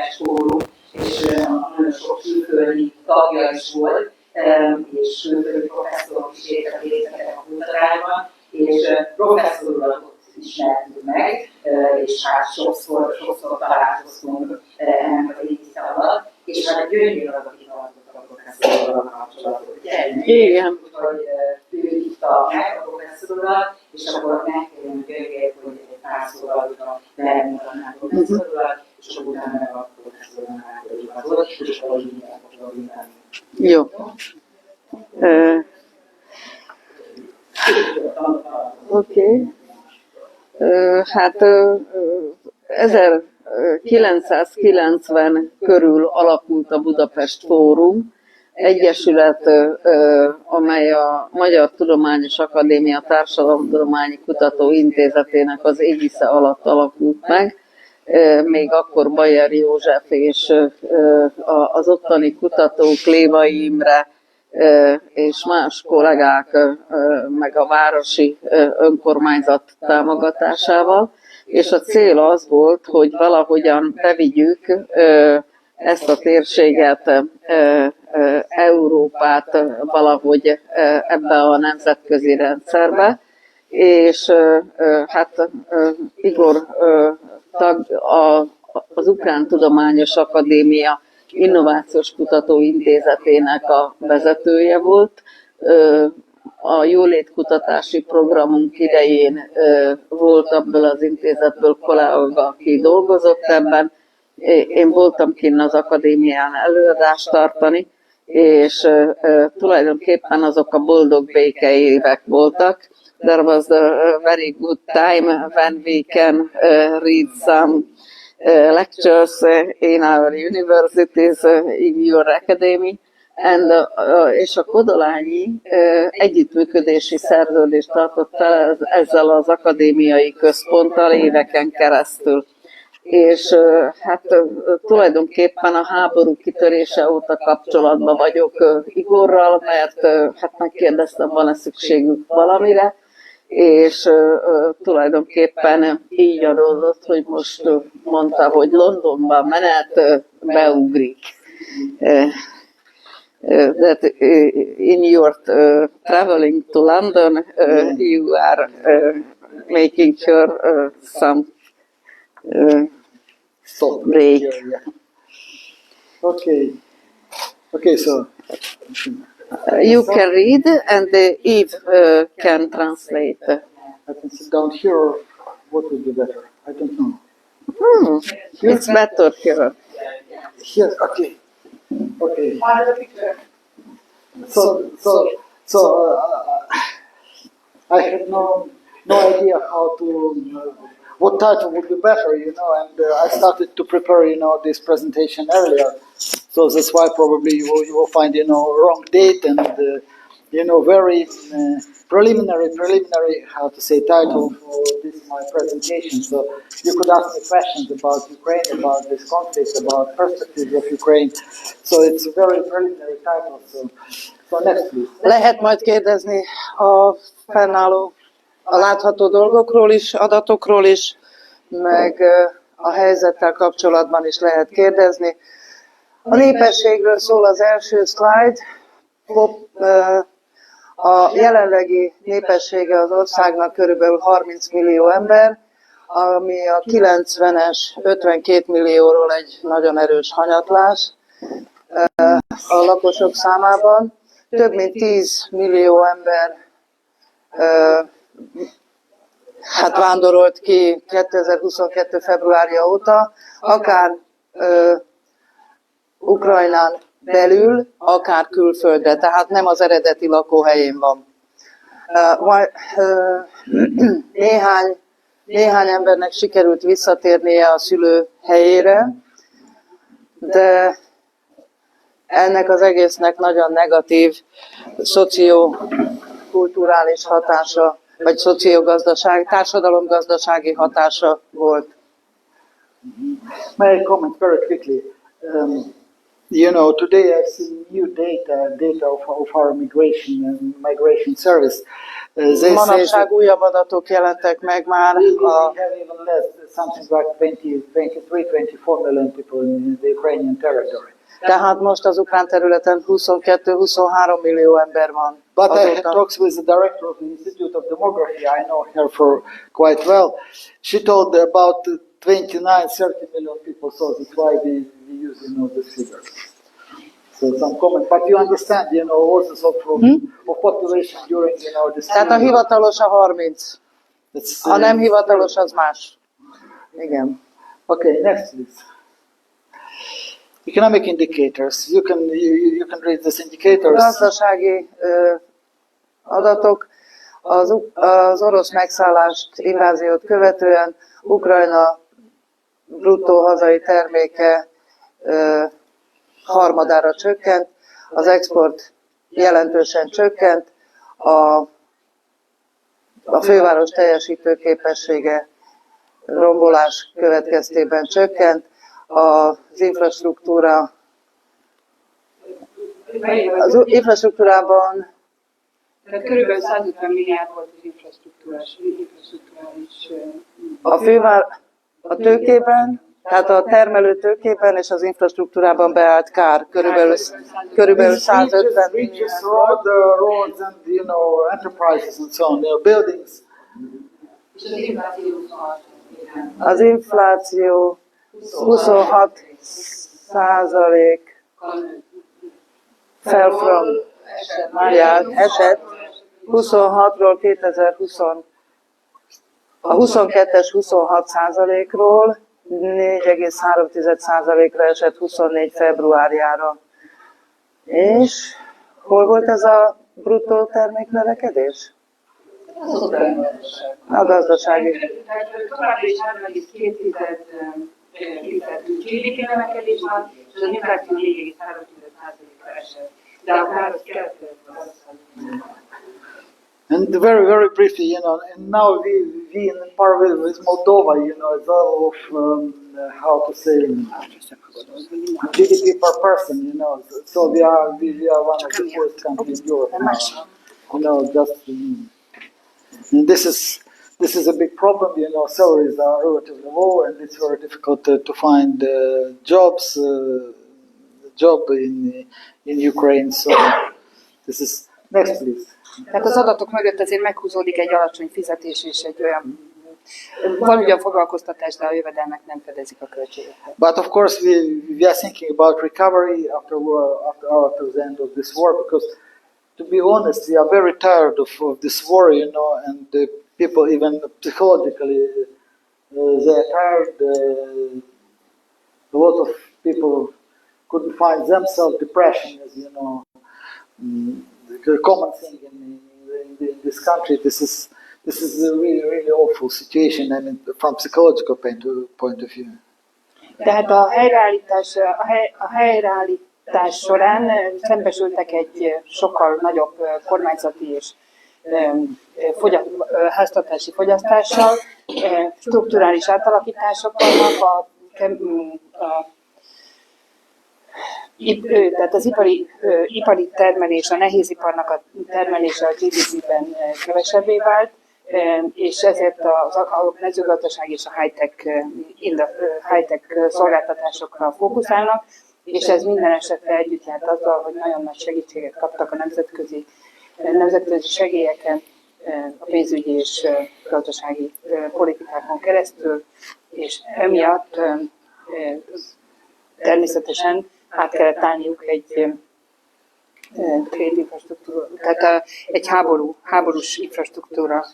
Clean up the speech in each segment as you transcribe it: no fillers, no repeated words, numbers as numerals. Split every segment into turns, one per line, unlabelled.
Budapest Fórum, és nagyon sok külföldi tagja is volt, és külföldi professzorok is értek részletek a kutatásban, és professzor urat ismertük meg, és hát sokszor találkoztunk ennek az égisze alatt, és hát gyönyörű az, aki tartott a professzorral a kapcsolatot.
Igen.
Hogy ő hívta meg a professzorulat, és akkor megkérdezni Györgyét, hogy egy pár szóval bemutatnánk a professzorulat, és akkor utána meg a professzorral átadjuk, és akkor így elkapcsolódni.
Jó. Oké. Hát 1990 körül alakult a Budapest Fórum, egyesület, amely a Magyar Tudományos Akadémia Társadalomtudományi Kutatóintézetének az égisze alatt alakult meg. Még akkor Bajer József és az ottani kutatók, Lévai Imre és más kollégák, meg a városi önkormányzat támogatásával, és a cél az volt, hogy valahogyan bevigyük ezt a térséget, Európát valahogy ebbe a nemzetközi rendszerbe, és hát Igor tag az Ukrán Tudományos Akadémia Innovációs Kutatóintézetének a vezetője volt. A jólétkutatási programunk idején volt abból az intézetből kollega, aki dolgozott ebben. Én voltam kinn az akadémián előadást tartani, és tulajdonképpen azok a boldog békeévek voltak. There was a very good time when we can read some lectures in our universities, in your academy, and és a Kodolányi együttműködési szerződést tartott fel ezzel az akadémiai központtal éveken keresztül. És hát tulajdonképpen a háború kitörése óta kapcsolatban vagyok Igorral, mert hát megkérdeztem, van-e szükségük valamire, és tulajdonképpen így adódott, hogy most mondta, hogy Londonban menet, beugrik. That in your traveling to London, you are making sure some break.
Okay, so
you can read and Eve can translate.
I can sit down here. What would be better? I don't know.
It's better here.
Here, okay. So I had no idea how to. What title would be better, and I started to prepare, this presentation earlier. So that's why probably you will find, wrong date and, very preliminary, how to say, title for this my presentation. So you could ask me questions about Ukraine, about this conflict, about perspectives of Ukraine. So it's a very preliminary title. So next, please.
Lehet majd kérdezni a fennálló, a látható dolgokról is, adatokról is, meg a helyzettel kapcsolatban is lehet kérdezni. A népességről szól az első szlájd. A jelenlegi népessége az országnak körülbelül 30 millió ember, ami a 90-es 52 millióról egy nagyon erős hanyatlás a lakosok számában. Több mint 10 millió ember vándorolt ki 2022. februárja óta, akár Ukrajnán belül, akár külföldre, tehát nem az eredeti lakóhelyén van. Néhány embernek sikerült visszatérnie a szülőhelyére, de ennek az egésznek nagyon negatív szociokulturális hatása, vagy társadalomgazdasági hatása volt.
May I comment very quickly? Today I've seen new data of our migration service.
Manapság újabb adatok jelentek meg már.
We have even less, something like 23-24 million people in the Ukrainian territory.
Tehát most az ukrán területen 22-23 millió ember van.
But I had
Azóta.
talks with the director of the Institute of Demography. I know her for quite well. She told about 29-30 million people, so that's why we use, this figure. So some comment, but you understand, also of population during, this.
Tehát a hivatalos a 30.
It's,
A nem hivatalos az más. Igen.
Okay, next please. Economic indicators. You can read these indicators.
Gazdasági adatok. Az orosz megszállást, inváziót követően Ukrajna bruttó hazai terméke harmadára csökkent, az export jelentősen csökkent, a főváros teljesítőképessége rombolás következtében csökkent, az infrastruktúrában
Tehát körülbelül 150 milliárd volt az infrastruktúrális.
A tőkében, tehát a termelő tőkében és az infrastruktúrában beállt kár körülbelül 150
Bridges,
milliárd.
roads and enterprises and so on, buildings.
És az infláció 26.
Az infláció 26% esett 26-ról 2020 a 22-es 26%-ról 4,3%-ra esett 24 februárjára. És hol volt ez a bruttó terméknövekedés? A gazdasági.
Továbbra is 3,2% GDP növekedés van, és az infláció 4,3%-ra esett. De a kár az keletkezett.
And very, very briefly, and now we in parallel with Moldova, it's all of, how to say, GDP per person, so we are one of the poorest countries in Europe now. And this is a big problem, salaries are relatively low and it's very difficult to find job in Ukraine, so this is, next please.
Tehát az adatok mögött azért meghúzódik egy alacsony fizetés és egy olyan, van ugyan foglalkoztatás, de a jövedelmek nem fedezik a költségeket.
But of course we are thinking about recovery after the end of this war, because to be honest, we are very tired of this war, and the people even psychologically, they are tired. A lot of people couldn't find themselves. Depression is, a common thing in this country. This is a really, really awful situation, I mean, from psychological point of view.
Tehát a helyreállítás során szembesültek egy sokkal nagyobb kormányzati és háztartási fogyasztással, strukturális átalakítások vannak, tehát az ipari termelés, a nehéziparnak a termelése a GDP-ben kevesebbé vált, és ezért a mezőgazdaság és a high-tech szolgáltatásokra fókuszálnak, és ez minden esetre együtt járt azzal, hogy nagyon nagy segítséget kaptak a nemzetközi segélyeken, a pénzügyi és gazdasági politikákon keresztül, és emiatt természetesen át kellett állniuk egy trade infrastruktúra, tehát egy háborús infrastruktúra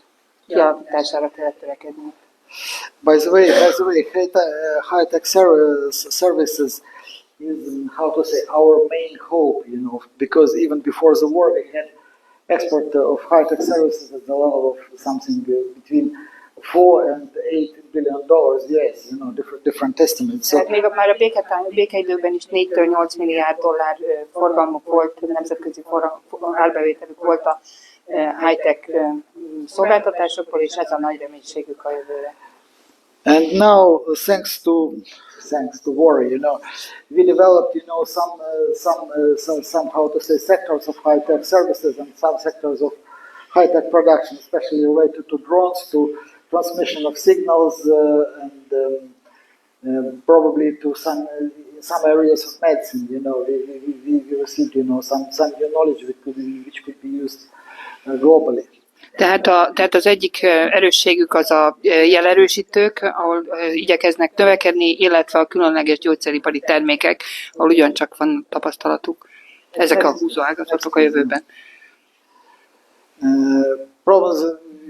kialakítására kellett törekedni.
By the way, high-tech services is, how to say, our main hope, because even before the war we had export of high-tech services at the level of something between $4 and $8 billion, yes, different estimates. So,
tehát még már a békeidőben is 4-től 8 milliárd dollár forgalmuk volt, nemzetközi árbevételük volt a high-tech szolgáltatásokból, és ez a nagy reménységük a jövőre.
And now, thanks to war, we developed, some how to say, sectors of high-tech services and some sectors of high-tech production, especially related to drones, to transmission of signals and probably to some areas of medicine. We received some new knowledge which could be used globally.
Tehát az egyik erősségük az a jelerősítők, ahol igyekeznek növekedni, illetve a különleges gyógyszeripari termékek, ahol ugyancsak van tapasztalatuk. Ezek a húzóágazatok a jövőben.
Problems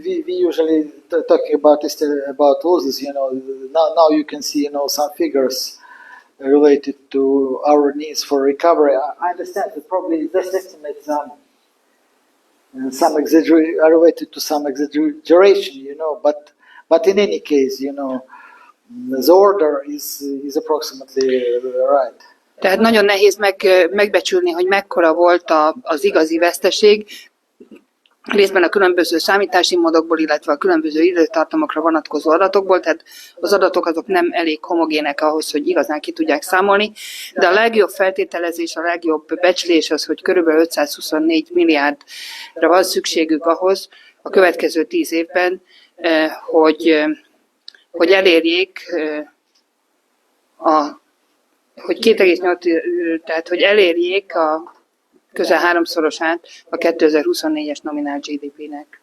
we usually talking about losses. Now you can see some figures related to our needs for recovery. I understand that probably this estimates some are related to some exaggeration, but in any case, the order is approximately right.
Tehát nagyon nehéz megbecsülni, hogy mekkora volt az igazi veszteség, részben a különböző számítási módokból, illetve a különböző időtartamokra vonatkozó adatokból, tehát az adatok azok nem elég homogének ahhoz, hogy igazán ki tudják számolni, de a legjobb feltételezés, a legjobb becslés az, hogy körülbelül 524 milliárdra van szükségük ahhoz a következő 10 évben, hogy elérjék hogy 2,8, tehát hogy elérjék a közel háromszorosát a 2024-es nominál GDP-nek.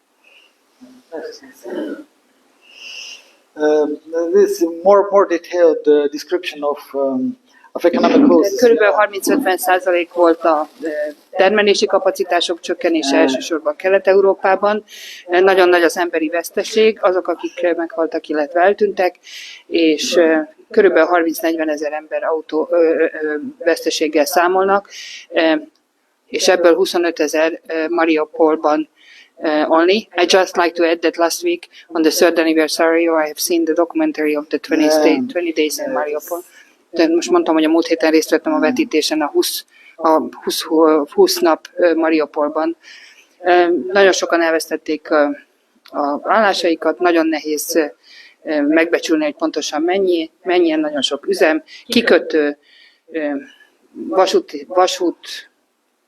This more detailed description of economic losses.
Körülbelül 30-50% volt a termelési kapacitások csökkenése elsősorban Kelet-Európában. Nagyon nagy az emberi veszteség, azok, akik meghaltak, illetve eltűntek, és körülbelül 30-40 ezer ember autó veszteséggel számolnak, és ebből 25 ezer Mariupolban only. I just like to add that last week on the third anniversary, I have seen the documentary of the 20 days in Mariupol. De most mondtam, hogy a múlt héten részt vettem a vetítésen a 20 nap Mariupolban. Nagyon sokan elvesztették a állásaikat, nagyon nehéz megbecsülni, hogy pontosan mennyien, nagyon sok üzem, kikötő, vasút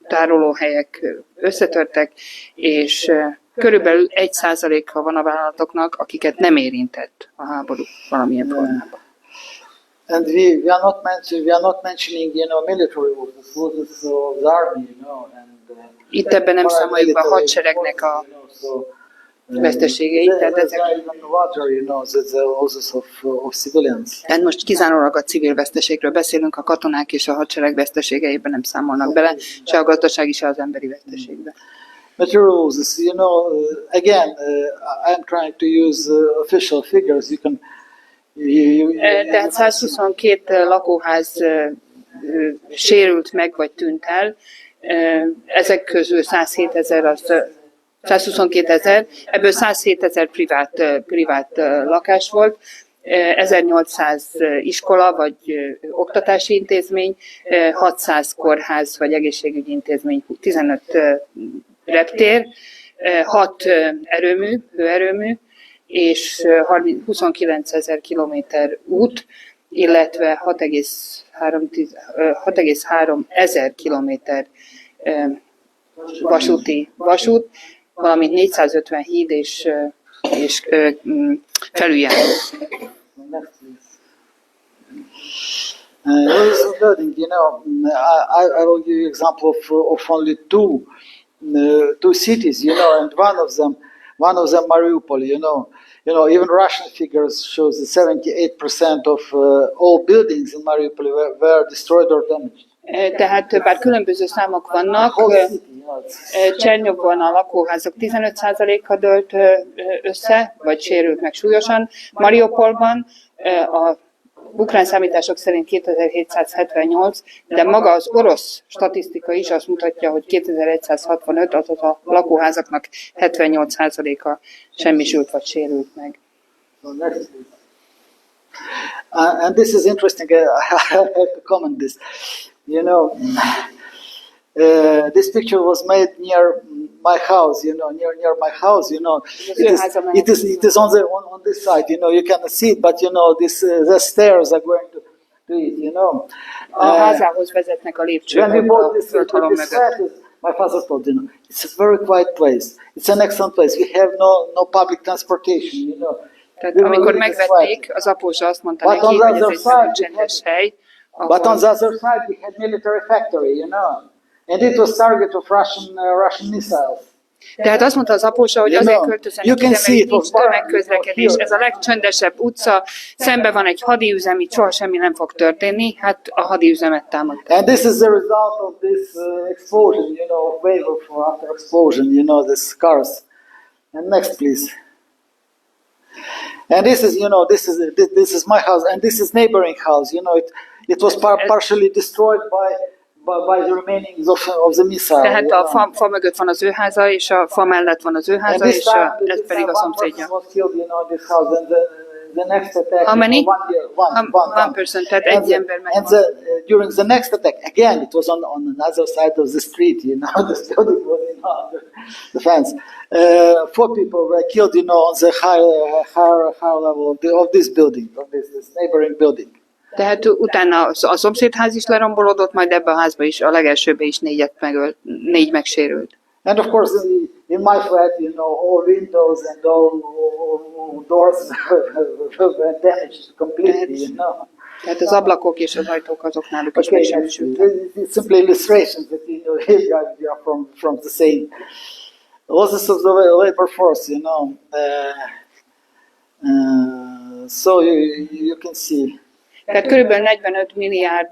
tárolóhelyek összetörtek, és körülbelül 1%-a van a vállalatoknak, akiket nem érintett a háború valamilyen formában.
And we are not mentioning military losses of the army,
Itt ebben nem számoljuk be a hadseregnek a veszteségeit, tehát ezek... Tehát most kizárólag a civil veszteségről beszélünk, a katonák és a hadsereg veszteségeiben nem számolnak bele, se a gazdasági, se az emberi veszteségbe.
Material losses, again, I'm trying to use official figures.
Tehát 122 lakóház sérült meg, vagy tűnt el. Ezek közül 122 ezer, ebből 107 ezer privát lakás volt, 1800 iskola vagy oktatási intézmény, 600 kórház vagy egészségügyi intézmény, 15 reptér, 6 hőerőmű, és 29 ezer kilométer út, illetve 6,3 ezer kilométer vasút, valamint 450 híd és felüljáró.
Building, I will give you example of only two cities, and one of them Mariupol, even Russian figures shows that 78% of all buildings in Mariupol were destroyed or damaged.
Tehát bár különböző számok vannak, Csernyogban a lakóházak 15%-a dőlt össze, vagy sérült meg súlyosan. Mariupolban a ukrán számítások szerint 2778, de maga az orosz statisztika is azt mutatja, hogy 2165, azaz a lakóházaknak 78%-a semmisült vagy sérült meg.
And this is interesting, I have to comment this. This picture was made near my house, near my house, It is on this side, you cannot see it, but the stairs are going to it,
A házához vezetnek a lépcsők.
When we bought this flat, my father told, it's a very quiet place. It's an excellent place. We have no public transportation,
Tehát amikor megvették, az apósa azt mondta neki, hogy ez egy nagyon csendes hely.
But on the other side we had military factory, you know, and it was target of Russian missiles.
Tehát azt mondta az apósa, hogy azért költözenek ide, mert nincs tömegközlekedés, ez a legcsöndesebb utca, szembe van egy hadiüzem, itt soha semmi nem fog történni, hát a hadiüzemet támadták.
And this is the result of this explosion, you know, wave of after explosion, you know, the scars. And next, please. And this is, you know, this is my house, and this is neighboring house. You know, it was partially destroyed by the remainings of the missile.
Tehát a fa mögött van az ő háza, és a fa mellett van az ő háza, és ez pedig a szomszédja. How many? One person, tehát egy ember
and during the next attack, again, it was on another side of the street, you know, the building was, you know, under the fence. 4 people were killed, you know, on the higher level of this building, of this neighboring building.
Tehát utána a szomszédház is lerombolódott, majd ebbe a házba is, a legelsőbe is 4 megsérült.
And of course, in my flat, you know, all windows and all doors were damaged completely, you know.
Tehát az ablakok és az ajtók azok náluk is megsérültek.
It's simply illustrations that, you know, you are from the same. Losses of the labor force, you know. So you can see.
Tehát körülbelül 45 milliárd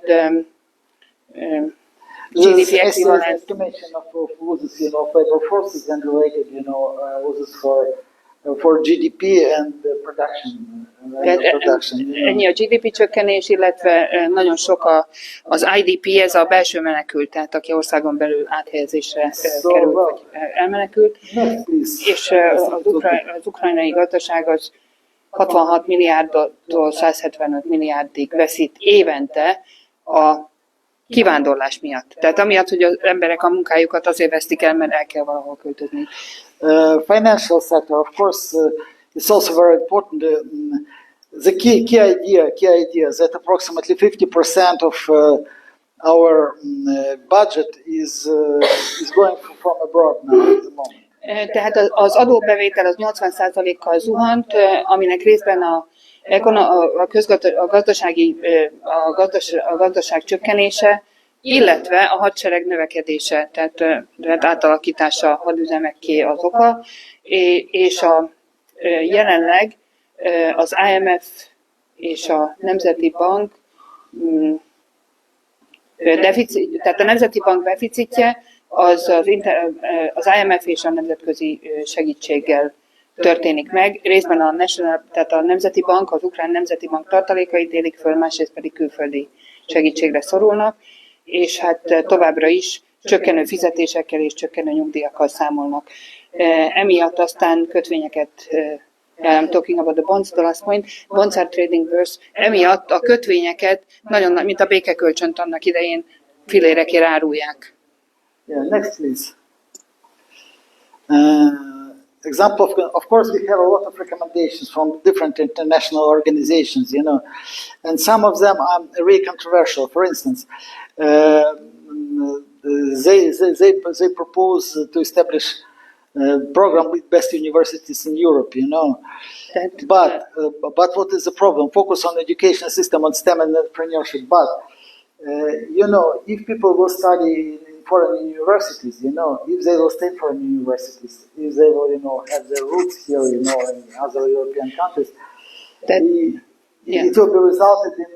GDP equivalent.
Estimation of losses, you know, labor forces and related, you know, losses for GDP and production.
Ennyi a GDP csökkenés, illetve nagyon sok az IDP, ez a belső menekült, tehát aki országon belül áthelyezésre került, vagy elmenekült. És az ukrajnai gazdaság az 66 milliárdtól 175 milliárdig veszít évente a kivándorlás miatt. Tehát amiatt, hogy az emberek a munkájukat azért vesztik el, mert el kell valahol költözni.
Financial sector, of course, is also very important. The key idea is that approximately 50% of our budget is going from abroad now at the moment.
Tehát az adóbevétel az 80%-kal zuhant, aminek részben a gazdaság csökkenése, illetve a hadsereg növekedése, tehát átalakítása hadüzemekké az oka, és jelenleg az IMF és a Nemzeti Bank tehát a Nemzeti Bank deficitje az IMF és a nemzetközi segítséggel történik meg. Részben tehát a Nemzeti Bank, az Ukrán Nemzeti Bank tartalékait élik föl, másrészt pedig külföldi segítségre szorulnak, és hát továbbra is csökkenő fizetésekkel és csökkenő nyugdíjakkal számolnak. Emiatt aztán kötvényeket, I'm talking about the bonds, the last point, bonds are trading worse, emiatt a kötvényeket nagyon, mint a békekölcsönt annak idején filérekért árulják.
Yeah, next please. Example of course we have a lot of recommendations from different international organizations, you know, and some of them are really controversial. For instance, they propose to establish a program with best universities in Europe, you know. But what is the problem? Focus on education system, on STEM and entrepreneurship. But you know, if people will study in foreign universities, you know, if they will stay in foreign universities, if they will, you know, have their roots here, you know, in other European countries, it will be resulted in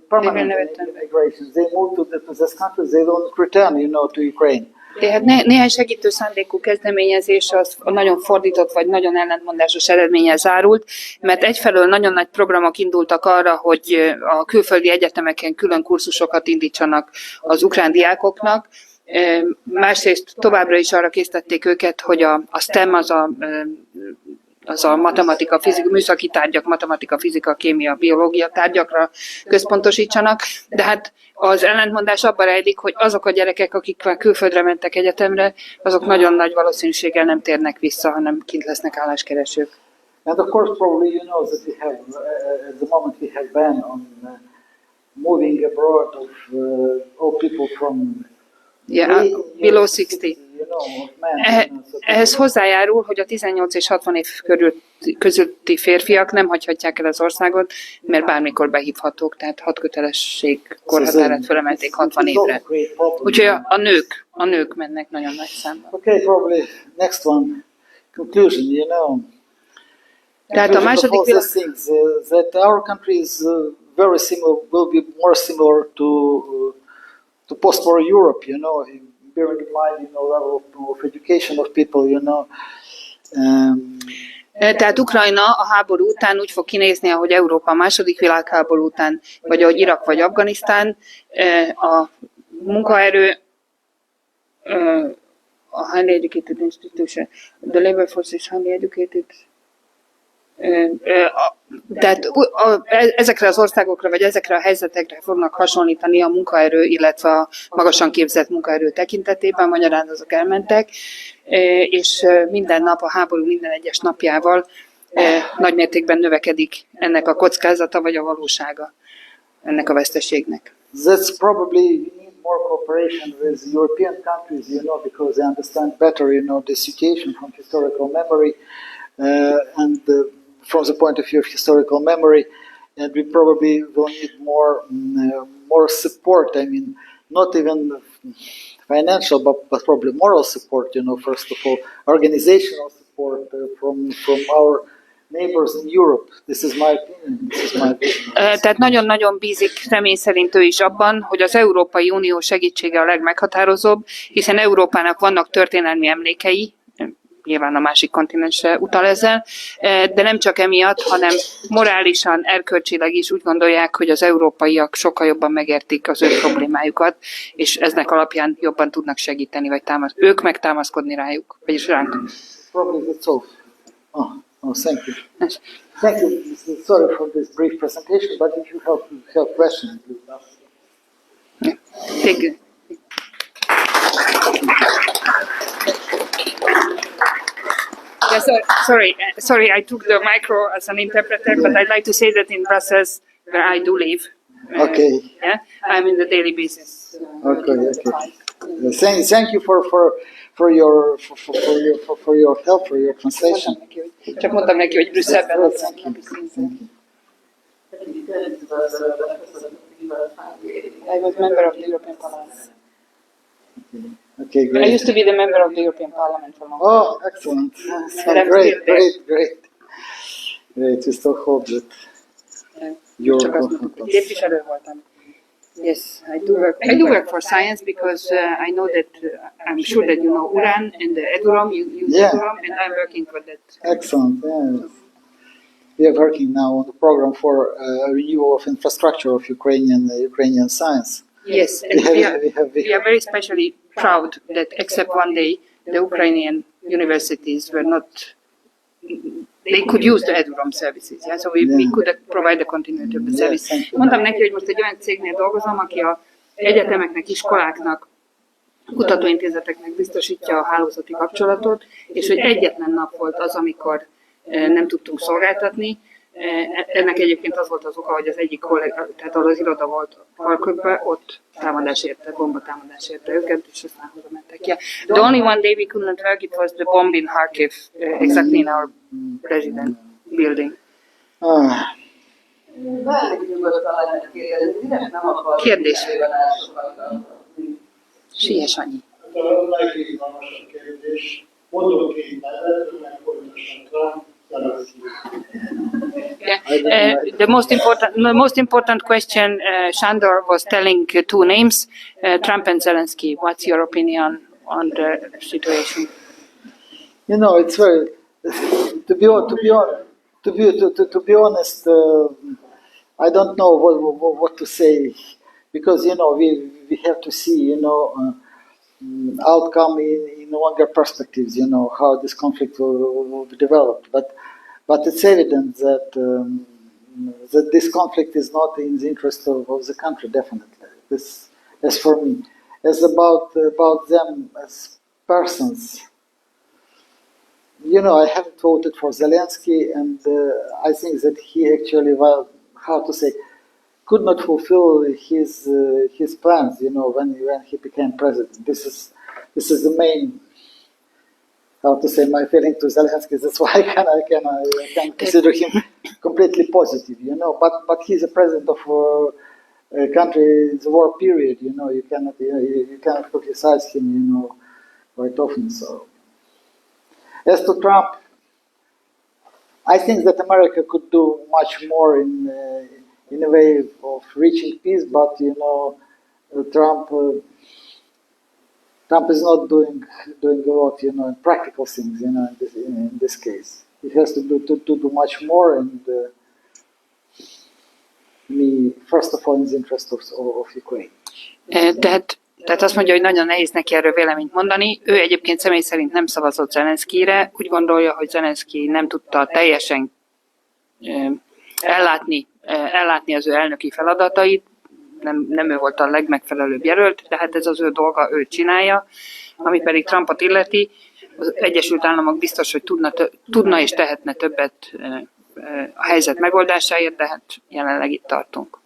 permanent immigration. They move to these countries, they don't return, you know, to Ukraine.
Tehát néhány segítő szándékú kezdeményezés az nagyon fordított vagy nagyon ellentmondásos eredménnyel zárult, mert egyfelől nagyon nagy programok indultak arra, hogy a külföldi egyetemeken külön kurzusokat indítsanak az ukrán diákoknak, másrészt továbbra is arra késztették őket, hogy a STEM, az a matematika, fizika, műszaki tárgyak, matematika, fizika, kémia, biológia tárgyakra központosítsanak, de hát az ellentmondás abban rejlik, hogy azok a gyerekek, akik már külföldre mentek egyetemre, azok nagyon nagy valószínűséggel nem térnek vissza, hanem kint lesznek álláskeresők.
And of course, probably you know that we have, at the moment we have ban on moving abroad of all people from
below 60.
you know, of men. You know, so
Ehhez hozzájárul, hogy a 18 és 60 év közötti férfiak nem hagyhatják el az országot, mert bármikor behívhatók, tehát hadkötelesség korhatárát fölemelték 60 évre. Úgyhogy a nők mennek nagyon nagy számban.
Okay, probably next one. Conclusion, you know.
Tehát a második világ...
things, that our country is very similar, will be more similar to post-war Europe, you know, bearing in mind, you know, level of education of people, you know.
Tehát Ukrajna a háború után úgy fog kinézni, ahogy Európa a második világháború után, vagy ahogy Irak vagy Afganisztán. A munkaerő, a highly educated institution, the labor force is highly educated. Tehát ezekre az országokra, vagy ezekre a helyzetekre fognak hasonlítani a munkaerő, illetve a magasan képzett munkaerő tekintetében, magyarán azok elmentek, és minden nap a háború minden egyes napjával nagymértékben növekedik ennek a kockázata, vagy a valósága ennek a veszteségnek.
That's probably we need more cooperation with European countries, you know, because they understand better, you know, the situation from historical memory and from the point of view of historical memory, and we probably will need more support. I mean, not even financial, but probably moral support. You know, first of all, organizational support from our neighbors in Europe. This is my opinion. This is my vision.
Tehát nagyon-nagyon bízik személy szerint ő is abban, hogy az Európai Unió segítsége a legmeghatározóbb, hiszen Európának vannak történelmi emlékei, nyilván a másik kontinensre utal ezzel, de nem csak emiatt, hanem morálisan, erkölcsileg is úgy gondolják, hogy az európaiak sokkal jobban megértik az ő problémájukat, és eznek alapján jobban tudnak segíteni, vagy ők megtámaszkodni rájuk, vagyis ránk.
Probably that's all. Thank you. Thank you. Sorry for this brief presentation, but if you have questions, please ask.
Thank you. Yeah, sorry, I took the micro as an interpreter, but I'd like to say that in Brussels, where I do live, yeah, I'm in the daily basis.
Okay. Thank you for your help, for your translation.
Csak mondtam neki, hogy Brüsszelben lesz.
Thank you.
I was member of the European Parliament.
Okay, great.
I used to be the member of the European Parliament for a long time.
Oh, excellent. Great. We still hope that you're
Képviselő voltam. Yes, I do work for science because I know that I'm sure that you know Uran and the Edurom. You use Edurom, and I'm working for that.
Excellent. Yeah. We are working now on the program for renewal of infrastructure of Ukrainian science.
Yes, and we are very especially proud that except one day the Ukrainian universities were not, they could use the Edurom services, yeah? So we could provide the continuity of the service. Mondtam neki, hogy most egy olyan cégnél dolgozom, aki a egyetemeknek, iskoláknak, kutatóintézeteknek biztosítja a hálózati kapcsolatot, és hogy egyetlen nap volt az, amikor nem tudtunk szolgáltatni. Ennek egyébként az volt az oka, hogy az egyik kollega, tehát ahol az iroda volt Harkovban, ott bombatámadás érte őket, és aztán haza mentek. Yeah. The only one day we couldn't work, it was the bomb in Kharkiv, exactly in our resident building. Kérdés. Siess annyi. The most important question, Shandor was telling two names, Trump and Zelensky. What's your opinion on the situation?
You know, it's very to be honest. I don't know what to say because you know we have to see outcome in longer perspectives. You know how this conflict will be developed, but it's evident that this conflict is not in the interest of the country. Definitely, this as for me, as about them as persons. You know, I haven't voted for Zelensky, and I think that he actually, could not fulfill his plans. You know, when he became president. This is the main how to say, my feeling to Zelensky. That's why I can consider him completely positive, you know. But he's a president of a country, it's a war period, you know. You cannot criticize him, you know, quite often. So, as to Trump, I think that America could do much more in a way of reaching peace, but you know, Trump is not doing a lot, you know, in practical things, you know, in this case. He has to do much more, and me first of all in the interest of Ukraine.
Tehát azt mondja, hogy nagyon nehéz neki erről véleményt mondani. Ő egyébként személy szerint nem szavazott Zelenszkijre, úgy gondolja, hogy Zelenszkij nem tudta teljesen ellátni az ő elnöki feladatait, nem ő volt a legmegfelelőbb jelölt, de hát ez az ő dolga, ő csinálja. Ami pedig Trumpot illeti, az Egyesült Államok biztos, hogy tudna és tehetne többet a helyzet megoldásáért, de hát jelenleg itt tartunk.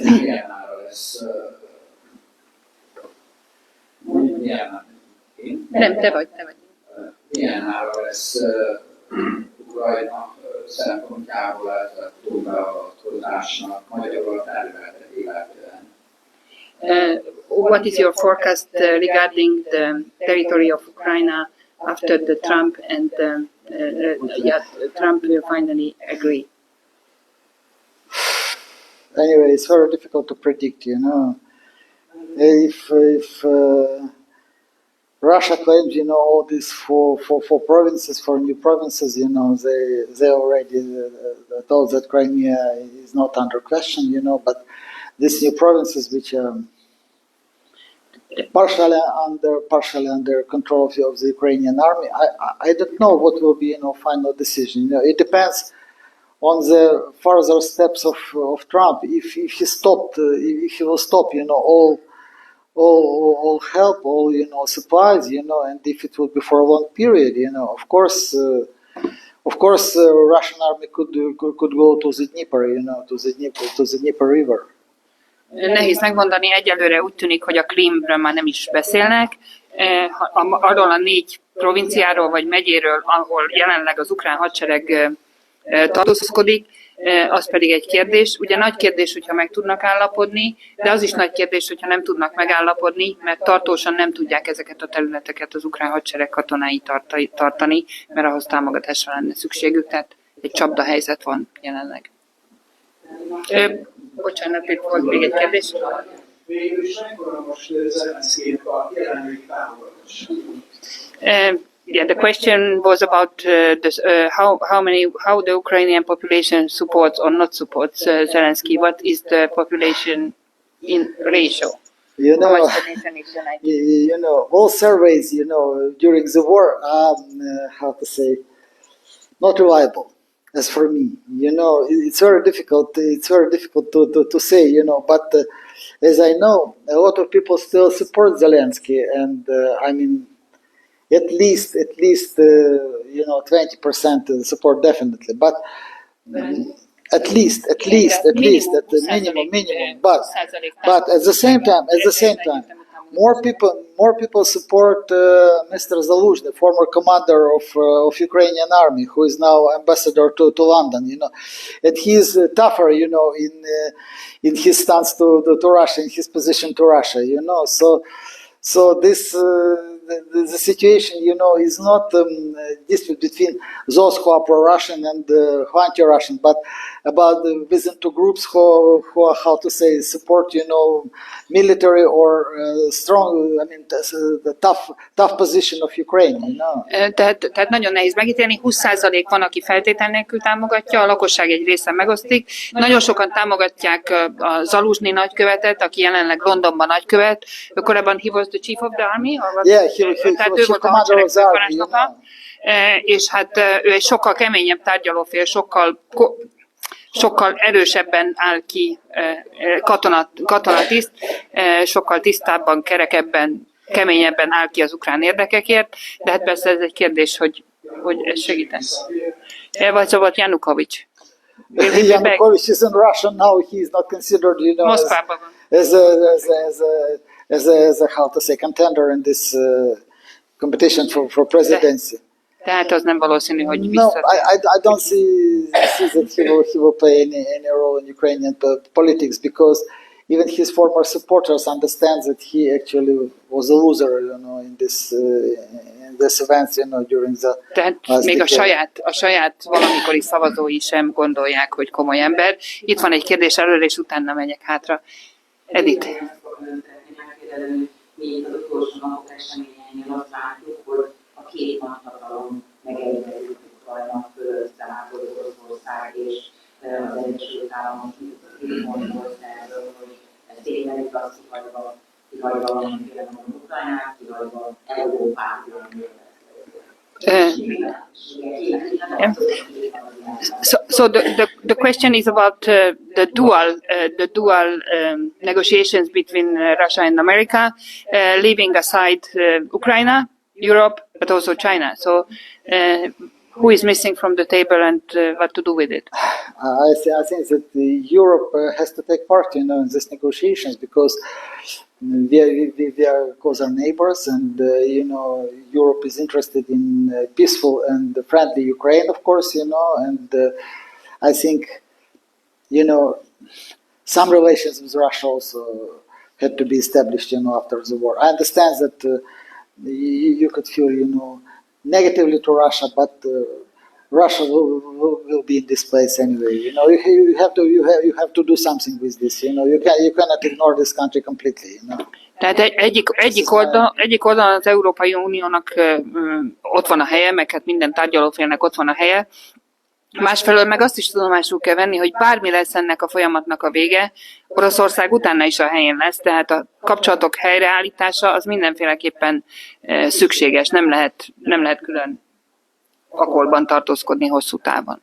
Milyen ára lesz?
Nem, te vagy.
Milyen ára lesz Ukrajna szempontjából ez a túlbeavatkozásnak magyarul a területet illetően?
What is your forecast regarding the territory of Ukraine after the Trump and Trump will finally agree?
Anyway, it's very difficult to predict, you know. If Russia claims, you know, all these for provinces, for new provinces, you know, they already told that Crimea is not under question, you know, but these new provinces which are partially under control of the Ukrainian army, I don't know what will be, you know, final decision. You know, it depends on the further steps of Trump. If he will stop, you know, all help, all, you know, supplies, you know, and if it will be for a long period, you know, of course, Russian army could go to the Dnieper, you know, to the Dnieper River.
Nehéz megmondani, egyelőre úgy tűnik, hogy a Krímről már nem is beszélnek. Arról a 4 provinciáról vagy megyéről, ahol jelenleg az ukrán hadsereg tartózkodik, az pedig egy kérdés. Ugye nagy kérdés, hogyha meg tudnak állapodni, de az is nagy kérdés, hogyha nem tudnak megállapodni, mert tartósan nem tudják ezeket a területeket az ukrán hadsereg katonái tartani, mert ahhoz támogatásra lenne szükségük, tehát egy csapdahelyzet van jelenleg. Bocsánat, itt volt még egy kérdés.
Végülis mekkora most Zelenszkijnek a jelenlegi támogatás?
Yeah, the question was about how the Ukrainian population supports or not supports Zelensky. What is the population in ratio?
You know,
How much the nation is united?
you know, all surveys, you know, during the war, how to say, not reliable. As for me, you know, it's very difficult. It's very difficult to say, you know. But as I know, a lot of people still support Zelensky, and I mean, at least you know, 20% support definitely. But at least at the minimum. But at the same time, more people support Mr. Zaluzhny, former commander of Ukrainian army, who is now ambassador to London. You know, and he's tougher, you know, in his stance to Russia, in his position to Russia. You know, so this. The situation, you know, is not a dispute between those who are pro-Russian and who are anti-Russian, but about within two groups who are, how to say, support, you know, military or strong, I mean, the tough position of Ukraine, you know.
Tehát nagyon nehéz megítélni, 20% van, aki feltétel nélkül támogatja, a lakosság egy része megosztik. Nagyon sokan támogatják a Zaluzsny nagykövetet, aki jelenleg Londonban nagykövet. Korábban he was the chief of the army? Tehát ő volt a hadsereg főparancsnoka, és hát ő egy sokkal keményebb tárgyalófél, sokkal erősebben áll ki katonatiszt, sokkal tisztábban, kerekebben, keményebben áll ki az ukrán érdekekért, de hát persze ez egy kérdés, hogy ez segíten. What about Yanukovych?
Yanukovych is in Russia now. He is not considered, you know, as a how to say contender in this competition for presidency.
Tehát az nem valószínű, hogy
No,
visszatér.
I don't see that he will play any role in Ukrainian politics, because even his former supporters understand that he actually was a loser, in this events, during the.
Tehát még a saját valamikori szavazói sem gondolják, hogy komoly ember. Itt van egy kérdés előre, és utána megyek hátra. Edith.
Mi az utolsó napok eseményeinél azt látjuk, hogy a két nagyhatalom megegyezett Ukrajna fölött, tehát Oroszország és az Egyesült Államok mondott erről, hogy ez tényleg igaz, kihagyva valamiféle Ukrajnát, kihagyva Európát,
So the question is about the dual negotiations between Russia and America, leaving aside Ukraine, Europe, but also China. So who is missing from the table and what to do with it?
I think that Europe has to take part, in these negotiations, because we are close our neighbors, and Europe is interested in peaceful and friendly Ukraine, of course, and I think some relations with Russia also had to be established, after the war. I understand that you could feel, negatively to Russia, but Russia will be in this place anyway. You have to do something with this. You cannot ignore this country completely.
Tehát egyik oldalon az Európai Uniónak ott van a helye, meg hát minden tárgyalófélnek ott van a helye. Másfelől meg azt is tudomásul kell venni, hogy bármi lesz ennek a folyamatnak a vége, Oroszország utána is a helyén lesz, tehát a kapcsolatok helyreállítása az mindenféleképpen szükséges, nem lehet külön akolban tartózkodni hosszú távon.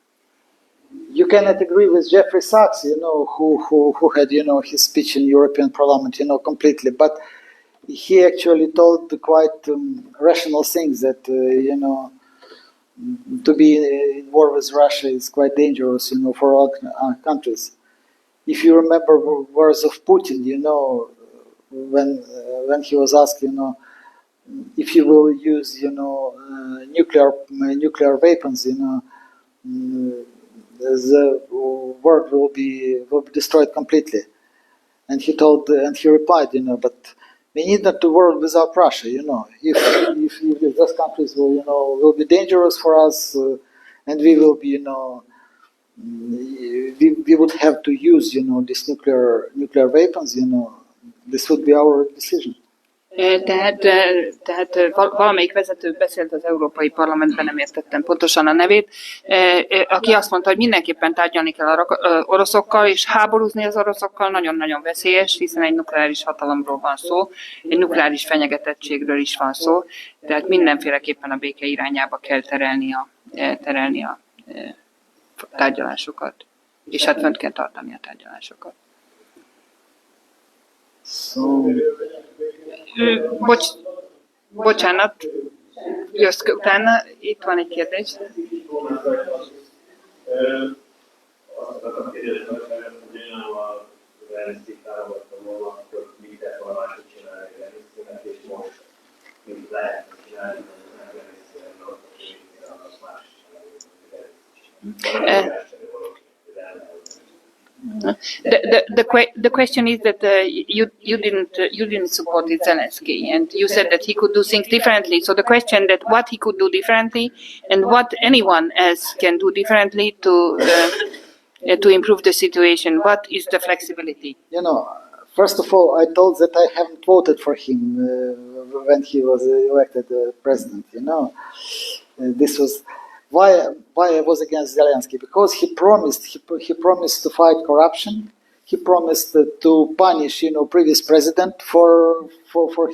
You cannot agree with Jeffrey Sachs, who had, his speech in European Parliament, completely, but he actually told quite rational things that, to be in war with Russia is quite dangerous, for all countries. If you remember words of Putin, when he was asked, if you will use, nuclear weapons, the world will be destroyed completely. And he replied, but we need not to work without Russia, If those countries will be dangerous for us, and we will be, we would have to use, these nuclear weapons, this would be our decision.
Tehát valamelyik vezető beszélt az Európai Parlamentben, nem értettem pontosan a nevét, aki azt mondta, hogy mindenképpen tárgyalni kell az oroszokkal, és háborúzni az oroszokkal nagyon-nagyon veszélyes, hiszen egy nukleáris hatalomról van szó, egy nukleáris fenyegetettségről is van szó, tehát mindenféleképpen a béke irányába kell terelni a tárgyalásokat, és hát fönt kell tartani a tárgyalásokat. Bocsánat, jössz utána, itt van egy kérdés. The question is that you didn't support Zelensky, and you said that he could do things differently. So the question that what he could do differently, and what anyone else can do differently to improve the situation. What is the flexibility?
First of all, I told that I haven't voted for him when he was elected president. This was. Why I was against Zelensky? Because he promised to fight corruption. He promised to punish, previous president for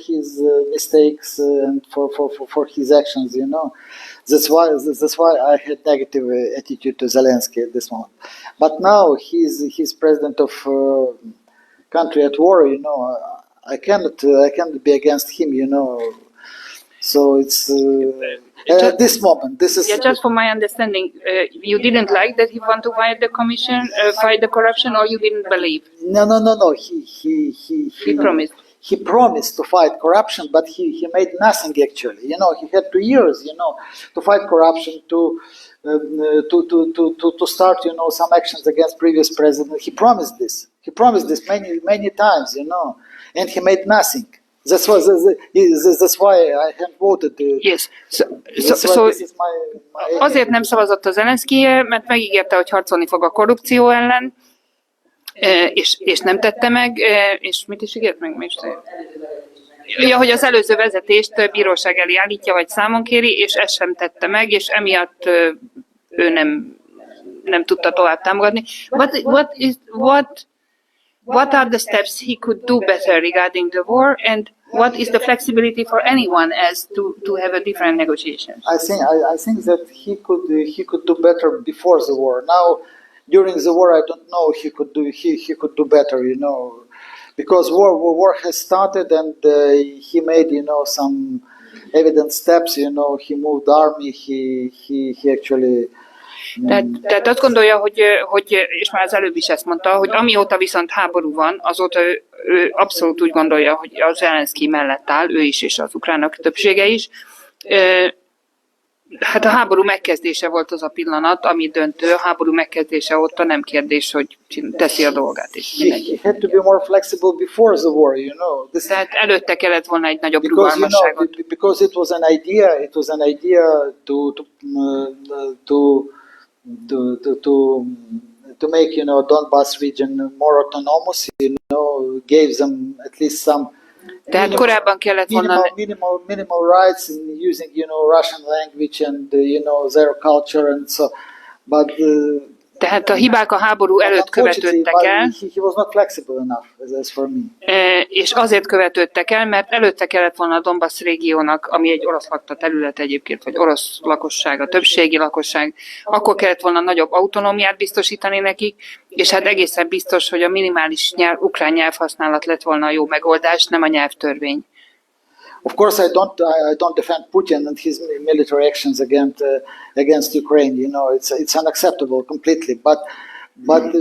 his mistakes and for his actions. That's why I had negative attitude to Zelensky at this moment. But now he's president of country at war. I cannot be against him. So it's. At this moment, this is.
Yeah, just for my understanding, you didn't like that he wanted to fight the commission, fight the corruption, or you didn't believe?
No. He
promised.
he promised to fight corruption, but he made nothing actually. You know, he had 2 years, you know, to fight corruption, to start, you know, some actions against previous president. He promised this. He promised this many times, you know, and he made nothing. That's why I have voted.
Yes.
This is my
Azért nem szavazott a Zelenszkijért, mert megígérte, hogy harcolni fog a korrupció ellen, és nem tette meg, és mit is ígért meg? Ja, hogy az előző vezetést bíróság elé állítja, vagy számon kéri, és ezt sem tette meg, és emiatt ő nem tudta tovább támogatni. What are the steps he could do better regarding the war, and what is the flexibility for anyone else to have a different negotiation?
I think that he could do better before the war. Now, during the war, I don't know he could do better, you know, because war has started, and he made, you know, some evident steps, you know, he moved army, he actually.
Tehát azt gondolja, hogy, és már az előbb is ezt mondta, hogy amióta viszont háború van, azóta ő abszolút úgy gondolja, hogy az Zelenszkij mellett áll, ő is, és az ukránok többsége is. Hát a háború megkezdése volt az a pillanat, ami döntő. A háború megkezdése óta nem kérdés, hogy teszi a dolgát.
He had to be more flexible before the war, you know.
Tehát előtte kellett volna egy nagyobb rugalmasságot.
You know, because it was an idea to make, you know, Donbass region more autonomous, you know, gave them at least some
tehát korábban kellett volna
minimal rights in using, you know, Russian language and you know, their culture and so, but
tehát a hibák a háború előtt követődtek el,
he was not flexible enough, as for me.
És azért követődtek el, mert előtte kellett volna a Donbass régiónak, ami egy orosz lakta terület egyébként, vagy orosz lakosság, a többségi lakosság, akkor kellett volna nagyobb autonómiát biztosítani nekik, és hát egészen biztos, hogy a minimális ukrán nyelvhasználat lett volna a jó megoldás, nem a nyelvtörvény.
Of course, I don't defend Putin and his military actions against Ukraine. You know, it's unacceptable completely. But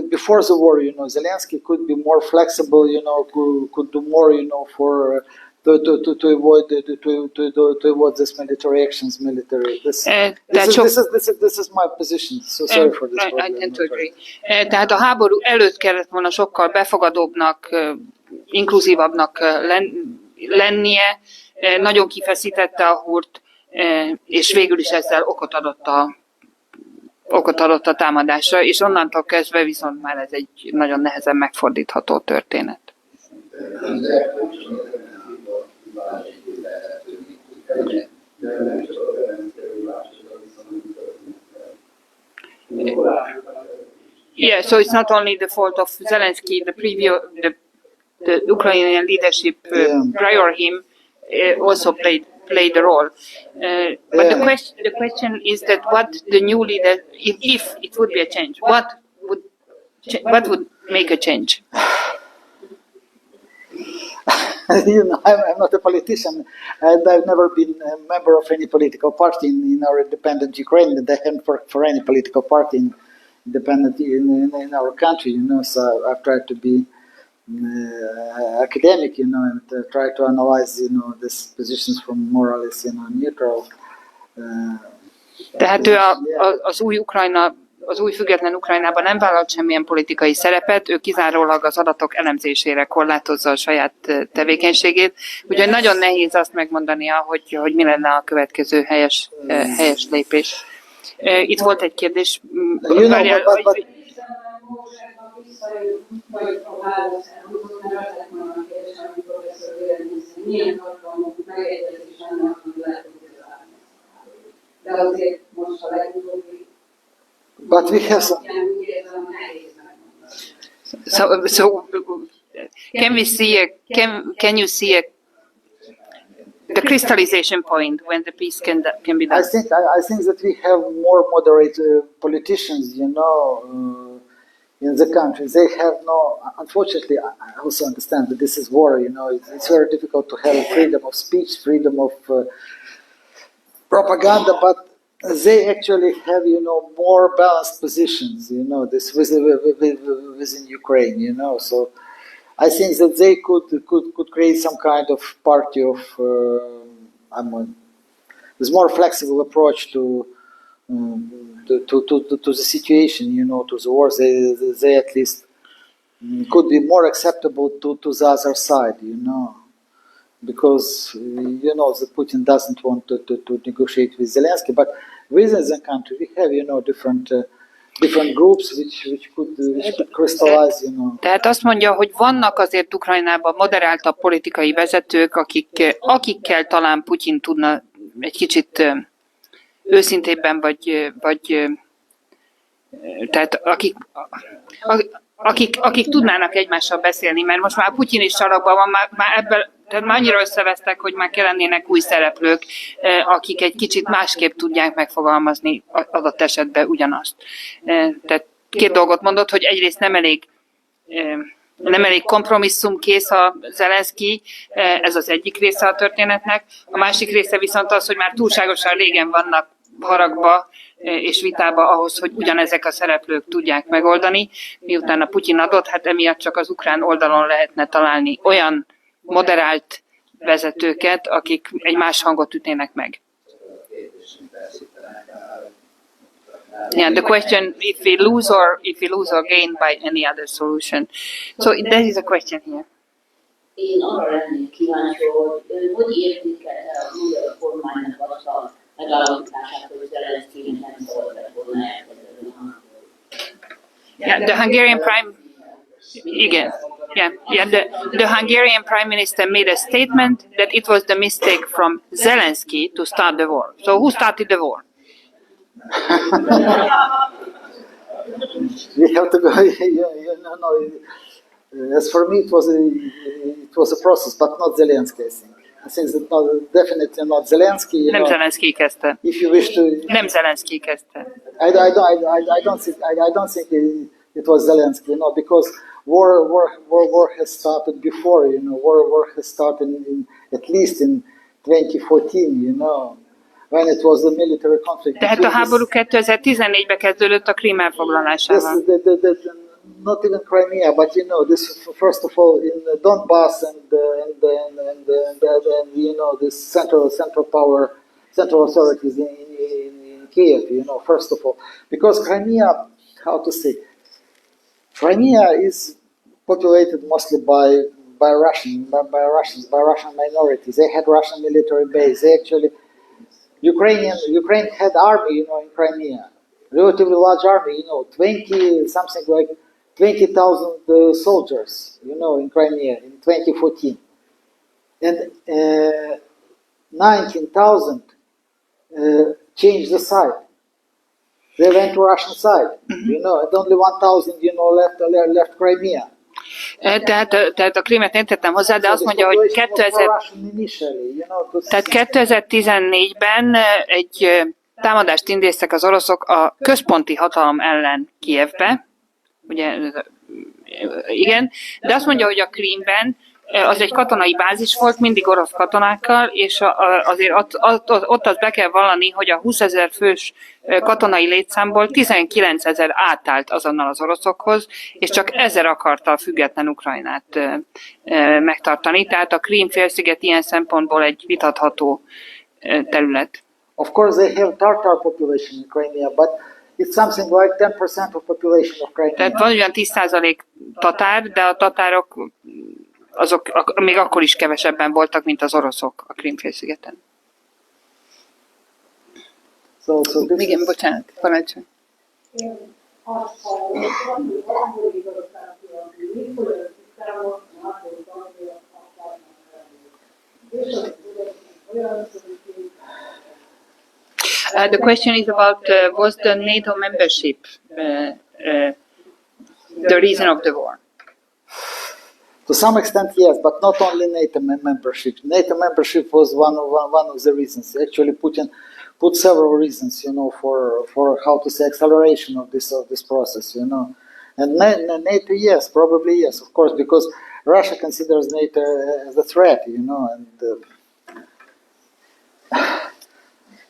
before the war, you know, Zelensky could be more flexible. You know, could do more. You know, for to avoid this military actions. This is my position. So sorry for this.
I tend to agree. Tehát a háború előtt kellett volna sokkal befogadóbbnak, inkluzívabbnak lennie. Nagyon kifeszítette a húrt, és végül is ezzel okot adott a támadásra, és onnantól kezdve viszont már ez egy nagyon nehezen megfordítható történet. Yeah, so it's not only the fault of Zelensky, the Ukrainian leadership prior him also played a role. But the question is that what the new leader, if it would be a change, what would make a change?
You know, I'm not a politician, and I've never been a member of any political party in our independent Ukraine, and I haven't worked for any political party independent in our country, you know, so I've tried to be academic, you know, and try to analyze, you know, these positions from more or less, you know, neutral.
Tehát ő az új független Ukrajnában nem vállalt semmilyen politikai szerepet, ő kizárólag az adatok elemzésére korlátozza a saját tevékenységét, úgyhogy nagyon nehéz azt megmondania, hogy mi lenne a következő helyes lépés. Itt volt egy kérdés.
But we have some.
So can you see the crystallization point when the peace can be done?
I think that we have more moderate politicians, you know, in the country. They have no. Unfortunately, I also understand that this is war. You know, it's very difficult to have freedom of speech, freedom of propaganda, but they actually have, you know, more balanced positions, you know, this within Ukraine, you know, so I think that they could create some kind of party of with more flexible approach to the situation, you know, to the war. They at least could be more acceptable to the other side, you know, because you know that Putin doesn't want to negotiate with Zelensky, but within the country we have, you know, different groups which could crystallize, you know.
Tehát azt mondja, hogy vannak azért Ukrajnában moderáltabb politikai vezetők, akikkel talán Putyin tudna egy kicsit őszintébben, tehát akik tudnának egymással beszélni, mert most már Putyin is sarokban van, már ebből, tehát már annyira összevesztek, hogy már kellenének új szereplők, akik egy kicsit másképp tudják megfogalmazni adott esetben ugyanazt. Tehát két dolgot mondott, hogy egyrészt nem elég kompromisszumkész a Zelenszky, ez az egyik része a történetnek. A másik része viszont az, hogy már túlságosan régen vannak haragba és vitába ahhoz, hogy ugyanezek a szereplők tudják megoldani. Miután a Putyin adott, hát emiatt csak az ukrán oldalon lehetne találni olyan moderált vezetőket, akik egy más hangot ütnének meg. Yeah, the question if we lose or gain by any other solution. So there is a question here.
Én arra lennék kíváncsi, hogy értékelte a magyar kormánynak azt a megállapítását, hogy Zelenszkynek nem szabad volna elkezdeni.
Yeah, the Hungarian Prime the Hungarian Prime Minister made a statement that it was the mistake from Zelensky to start the war. So who started the war?
We have to go. As for me, it was a process, but not Zelensky. I think that definitely not Zelensky.
Nem Zelensky kezdte.
If you wish to.
Nem Zelensky kezdte.
I don't think it was Zelensky, you know, because war has started before, you know. War has started at least in 2014, you know. When it was a military conflict.
Tehát a háború 2014-ben kezdődött a Krím elfoglalásával.
Not even Crimea, but you know, this first of all in Donbass and you know, this central authorities in Kiev, you know, first of all, because Crimea, how to say, Crimea is populated mostly by Russian minorities. They had Russian military base. They actually Ukraine had army, you know, in Crimea, relatively large army, you know, 20,000 soldiers, you know, in Crimea in 2014, and 19,000 changed the side. They went to Russian side, you know, and only 1,000, you know, left Crimea.
Tehát a Krímet nem tettem hozzá, de azt mondja, hogy 2014-ben egy támadást intéztek az oroszok a központi hatalom ellen Kijevbe, ugye, igen, de azt mondja, hogy a Krímben az egy katonai bázis volt, mindig orosz katonákkal, és azért ott azt be kell vallani, hogy a 20 000 fős katonai létszámból 19 000 átállt azonnal az oroszokhoz, és csak 1000 akarta a független Ukrajnát megtartani. Tehát a Krím-félsziget ilyen szempontból egy vitatható terület.
Of course they have Tatar population in Crimea, but it's something like 10% of population of Crimea.
Tehát van olyan 10% tatár, de a tatárok azok még akkor is kevesebben voltak, mint az oroszok a Krím-félszigeten. Igen, bocsánat, parancsolj. The question is about was the NATO membership the reason of the war?
To some extent, yes, but not only NATO membership. NATO membership was one of the reasons. Actually, Putin put several reasons, you know, for how to say acceleration of this process, you know. And NATO, yes, probably yes, of course, because Russia considers NATO as a threat, you know, and.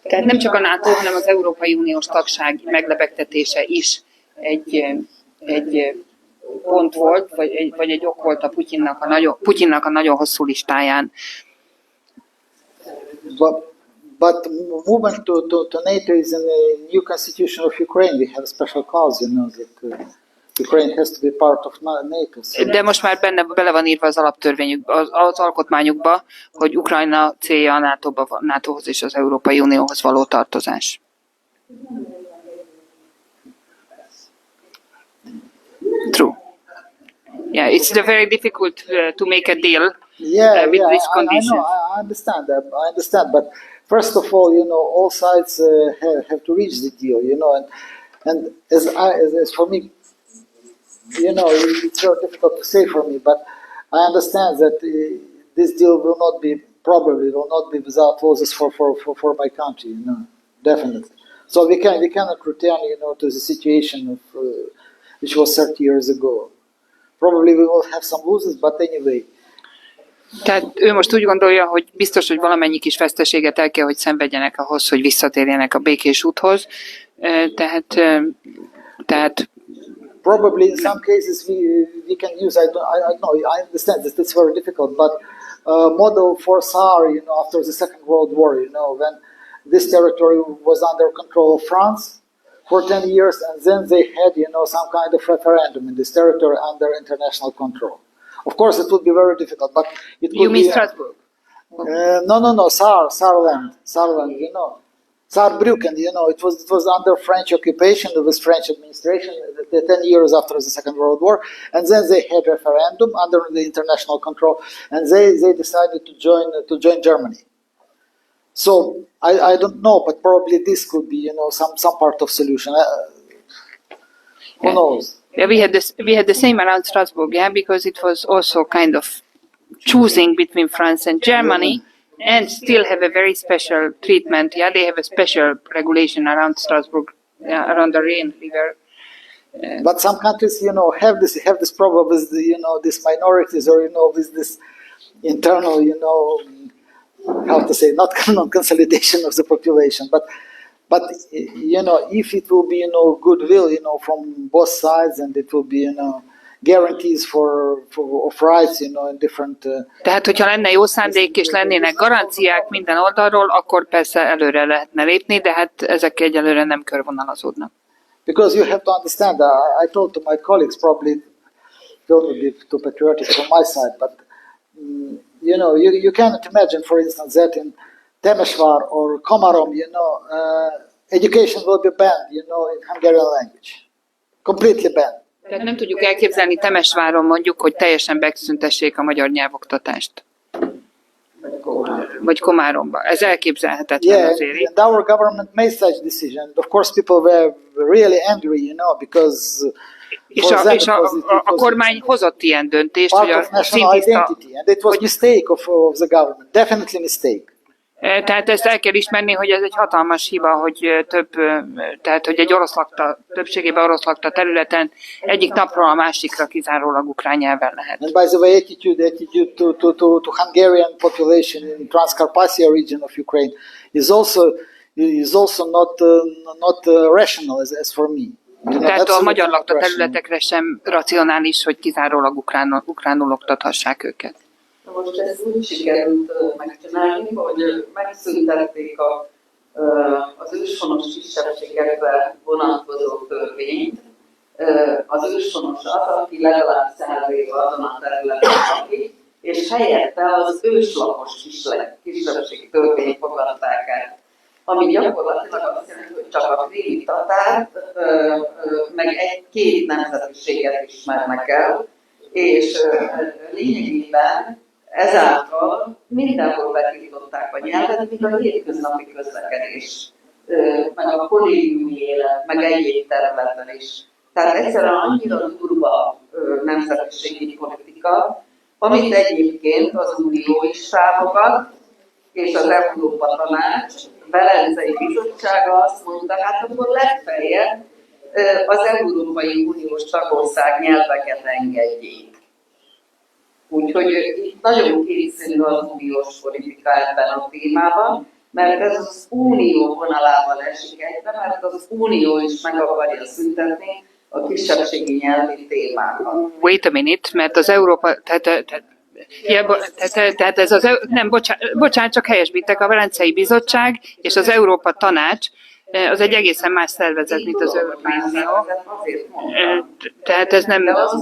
Tehát nem csak a NATO, hanem az Európai Uniós tagság meglebegtetése is egy pont volt, vagy egy ok volt a Putyinnak a nagyon hosszú listáján.
But movement to NATO is in the new constitution of Ukraine. We have a special clause, that Ukraine has to be part of NATO. So.
De most már bele van írva az alaptörvényük, az alkotmányukba, hogy Ukrajna célja a NATO-hoz és az Európai Unióhoz való tartozás. True. Yeah, it's very difficult to make a deal with these conditions.
I understand, but first of all, all sides have to reach the deal, and as for me, it's very difficult to say for me, but I understand that this deal probably will not be without losses for my country, definitely. So we cannot return, to the situation of which was 30 years ago. Probably we will have some losses, but anyway.
Tehát ő most úgy gondolja, hogy biztos, hogy valamennyi kis veszteséget el kell, hogy szenvedjenek ahhoz, hogy visszatérjenek a békés úthoz. Tehát
probably in some cases we can use, I know, I understand that it's very difficult, but model for SAR, after the Second World War, when this territory was under control of France for 10 years, and then they had, some kind of referendum in this territory under international control. Of course, it would be very difficult, but it could
you mean Strasbourg?
No, Saarland, Saarbrücken, it was under French occupation, it was French administration, 10 years after the Second World War, and then they had referendum under the international control, and they decided to join Germany. So I don't know, but probably this could be, some part of solution. Who knows?
Yeah, we had the same around Strasbourg, because it was also kind of choosing between France and Germany, and still have a very special treatment. Yeah, they have a special regulation around Strasbourg, around the Rhine River.
But some countries, have this problem with these minorities, or with this internal, how to say, not consolidation of the population, but if it will be, goodwill, from both sides, and it will be, guarantees of rights, in different.
Tehát, hogyha lenne jó szándék és lennének garanciák minden oldalról, akkor persze előre lehetne lépni, de hát ezek egyelőre nem körvonalazódnak.
Because you have to understand, I told to my colleagues, probably don't be too patriotic from my side, but you cannot imagine, for instance, that in Temesvar or Komarom, education will be banned, in Hungarian language, completely banned.
Tehát nem tudjuk elképzelni Temesváron mondjuk, hogy teljesen megszüntessék a magyar nyelvoktatást. Vagy Komáromba. Ez elképzelhetetlen azért.
And our government made such decision. Of course, people were really angry, because
és a kormány hozott ilyen döntést, hogy a
szintiszta... And it was mistake of the government, definitely mistake.
Tehát ezt el kell ismerni, hogy ez egy hatalmas hiba, hogy hogy egy többségében orosz lakta területen egyik napról a másikra kizárólag ukrán nyelven lehet.
And by the way, attitude to Hungarian population in Transcarpathia region of Ukraine is also not rational as for me.
Tehát a magyar lakta területekre sem racionális, hogy kizárólag ukránul oktathassák őket.
Most ezt úgy sikerült megcsinálni, hogy megszüntették az őshonos kisebbségekre vonatkozó törvényt. Az őshonos az, aki legalább 100 év azon a területen lakik, és helyette az őslakos kisebbségi törvényt fogadták el. Ami gyakorlatilag azt jelenti, hogy csak a krími tatárt, meg egy-két nemzetiséget ismernek el, és lényegében ezáltal mindenhol betiltották a nyelvet, míg a hétköznapi közlekedés, meg a kollégiumi élet, meg egyéb területen is. Tehát egyszerűen annyira durva nemzetiségi politika, amit egyébként az Unió is támogat, és az Európa Tanács, Velencei Bizottsága azt mondta, hát akkor legfeljebb az Európai Uniós tagország nyelveket engedjék. Úgyhogy itt nagyon kétszínű az uniós politika ebben a témában, mert ez az unió vonalával esik egybe, mert az unió is meg akarja szüntetni
a kisebbségi nyelvi témákat.
Wait a minute, mert az Európa, tehát ez az, nem, bocsánat, csak helyesbítek, a Velencei Bizottság és az Európa Tanács, az egy egészen más szervezet, mint az Európai Unió. Tehát ez nem...
De az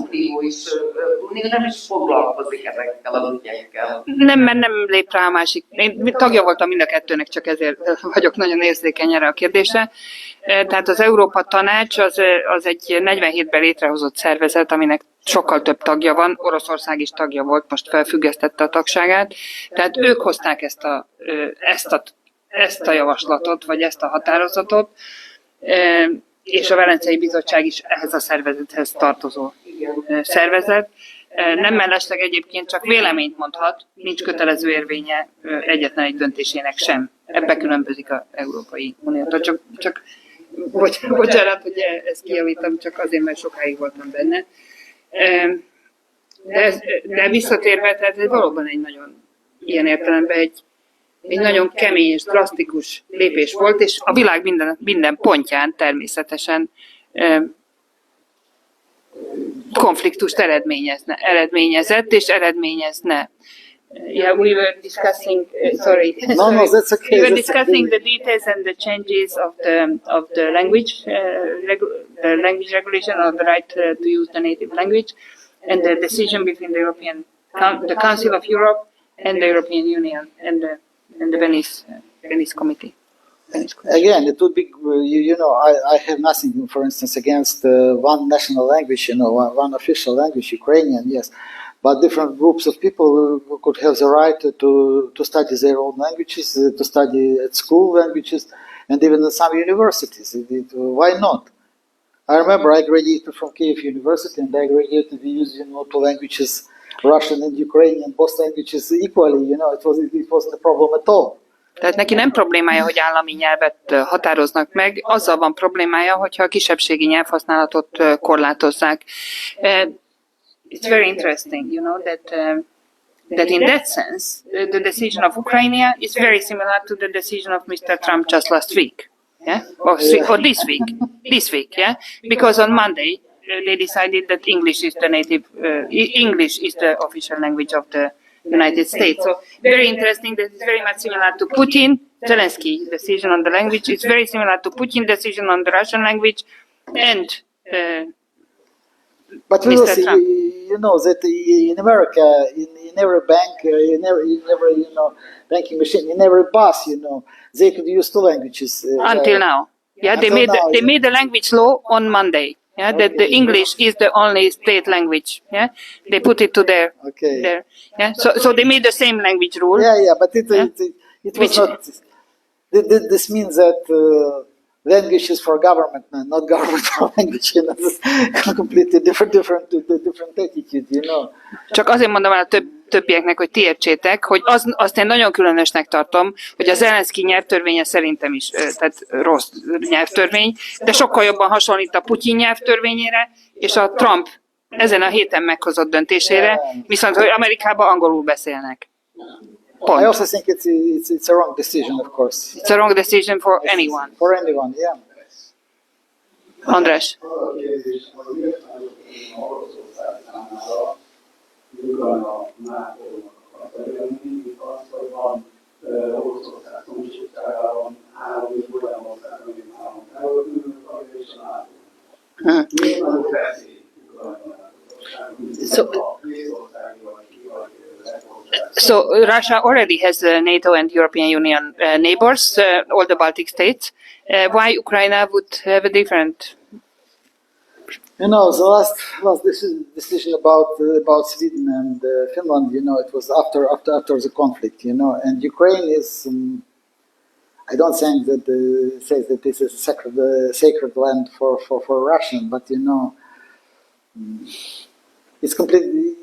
Unió nem is foglalkozik ezekkel az ügyekkel.
Nem, mert nem lép rá a másik. Én tagja voltam mind a kettőnek, csak ezért vagyok nagyon érzékeny erre a kérdésre. Tehát az Európa Tanács az egy 47-ben létrehozott szervezet, aminek sokkal több tagja van. Oroszország is tagja volt, most felfüggesztette a tagságát. Tehát ők hozták ezt a javaslatot, vagy ezt a határozatot, és a Velencei Bizottság is ehhez a szervezethez tartozó szervezet. Nem mellesleg egyébként csak véleményt mondhat, nincs kötelező érvénye egyetlen egy döntésének sem. Ebbe különbözik az Európai Uniótól. Csak bocsánat, hogy ezt kijavítom, csak azért, mert sokáig voltam benne. De visszatérve, tehát ez valóban egy nagyon ilyen értelemben egy nagyon kemény és drasztikus lépés volt, és a világ minden pontján természetesen konfliktust eredményezett és eredményezne. Yeah, we were discussing. Sorry.
No, that's okay.
We were discussing the details and the changes of the language, the language regulation, or the right to use the native language, and the decision between the Council of Europe and the European Union and the Venice Committee.
Again, it would be, I have nothing, for instance, against one national language, one official language, Ukrainian, yes. But different groups of people who could have the right to study their own languages, to study at school languages, and even in some universities. Why not? I remember I graduated from Kyiv University, and I graduated using two languages, Russian and Ukrainian, both languages equally. It wasn't a problem at all.
Tehát neki nem problémája, hogy állami nyelvet határoznak meg, azzal van problémája, hogyha a kisebbségi nyelvhasználatot korlátozzák. It's very interesting, that in that sense, the decision of Ukraine is very similar to the decision of Mr. Trump just last week, yeah, or this week, yeah, because on Monday they decided that English is the official language of the United States. So very interesting. That is very much similar to Zelensky decision on the language. It's very similar to Putin decision on the Russian language, and.
But we will see. You know that in America, in every bank, in every banking machine, in every bus, they could use two languages.
Until now, yeah, they made the language law on Monday. Yeah, that the English is the only state language. Yeah, they put it to their. Yeah, so they made the same language rule.
Yeah, but it was not. This means that. Language is for government, not government for language. Completely different attitude,
Csak azért mondom el a többieknek, hogy ti értsétek, hogy azt én nagyon különösnek tartom, hogy az Zelensky nyelvtörvénye szerintem is tehát rossz nyelvtörvény, de sokkal jobban hasonlít a Putyin nyelvtörvényére, és a Trump ezen a héten meghozott döntésére, viszont hogy Amerikában angolul beszélnek. Pont.
I also think it's a wrong decision, of course.
It's a wrong decision for anyone.
For anyone, yeah.
András. So Russia already has NATO and European Union neighbors, all the Baltic states. Why Ukraine would have a different?
The last decision about Sweden and Finland, it was after the conflict, and Ukraine is. I don't think that says that this is a sacred land for Russian, but it's completely.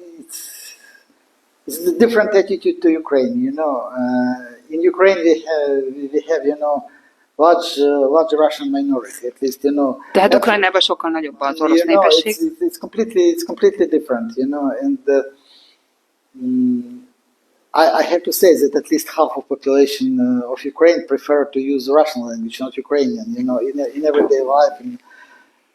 It's a different attitude to Ukraine, In Ukraine we have large Russian minority, at least,
Tehát Ukrajnában sokkal nagyobb az orosz népesség.
It's completely different, and I have to say that at least half of population of Ukraine prefer to use Russian language, not Ukrainian, in everyday life.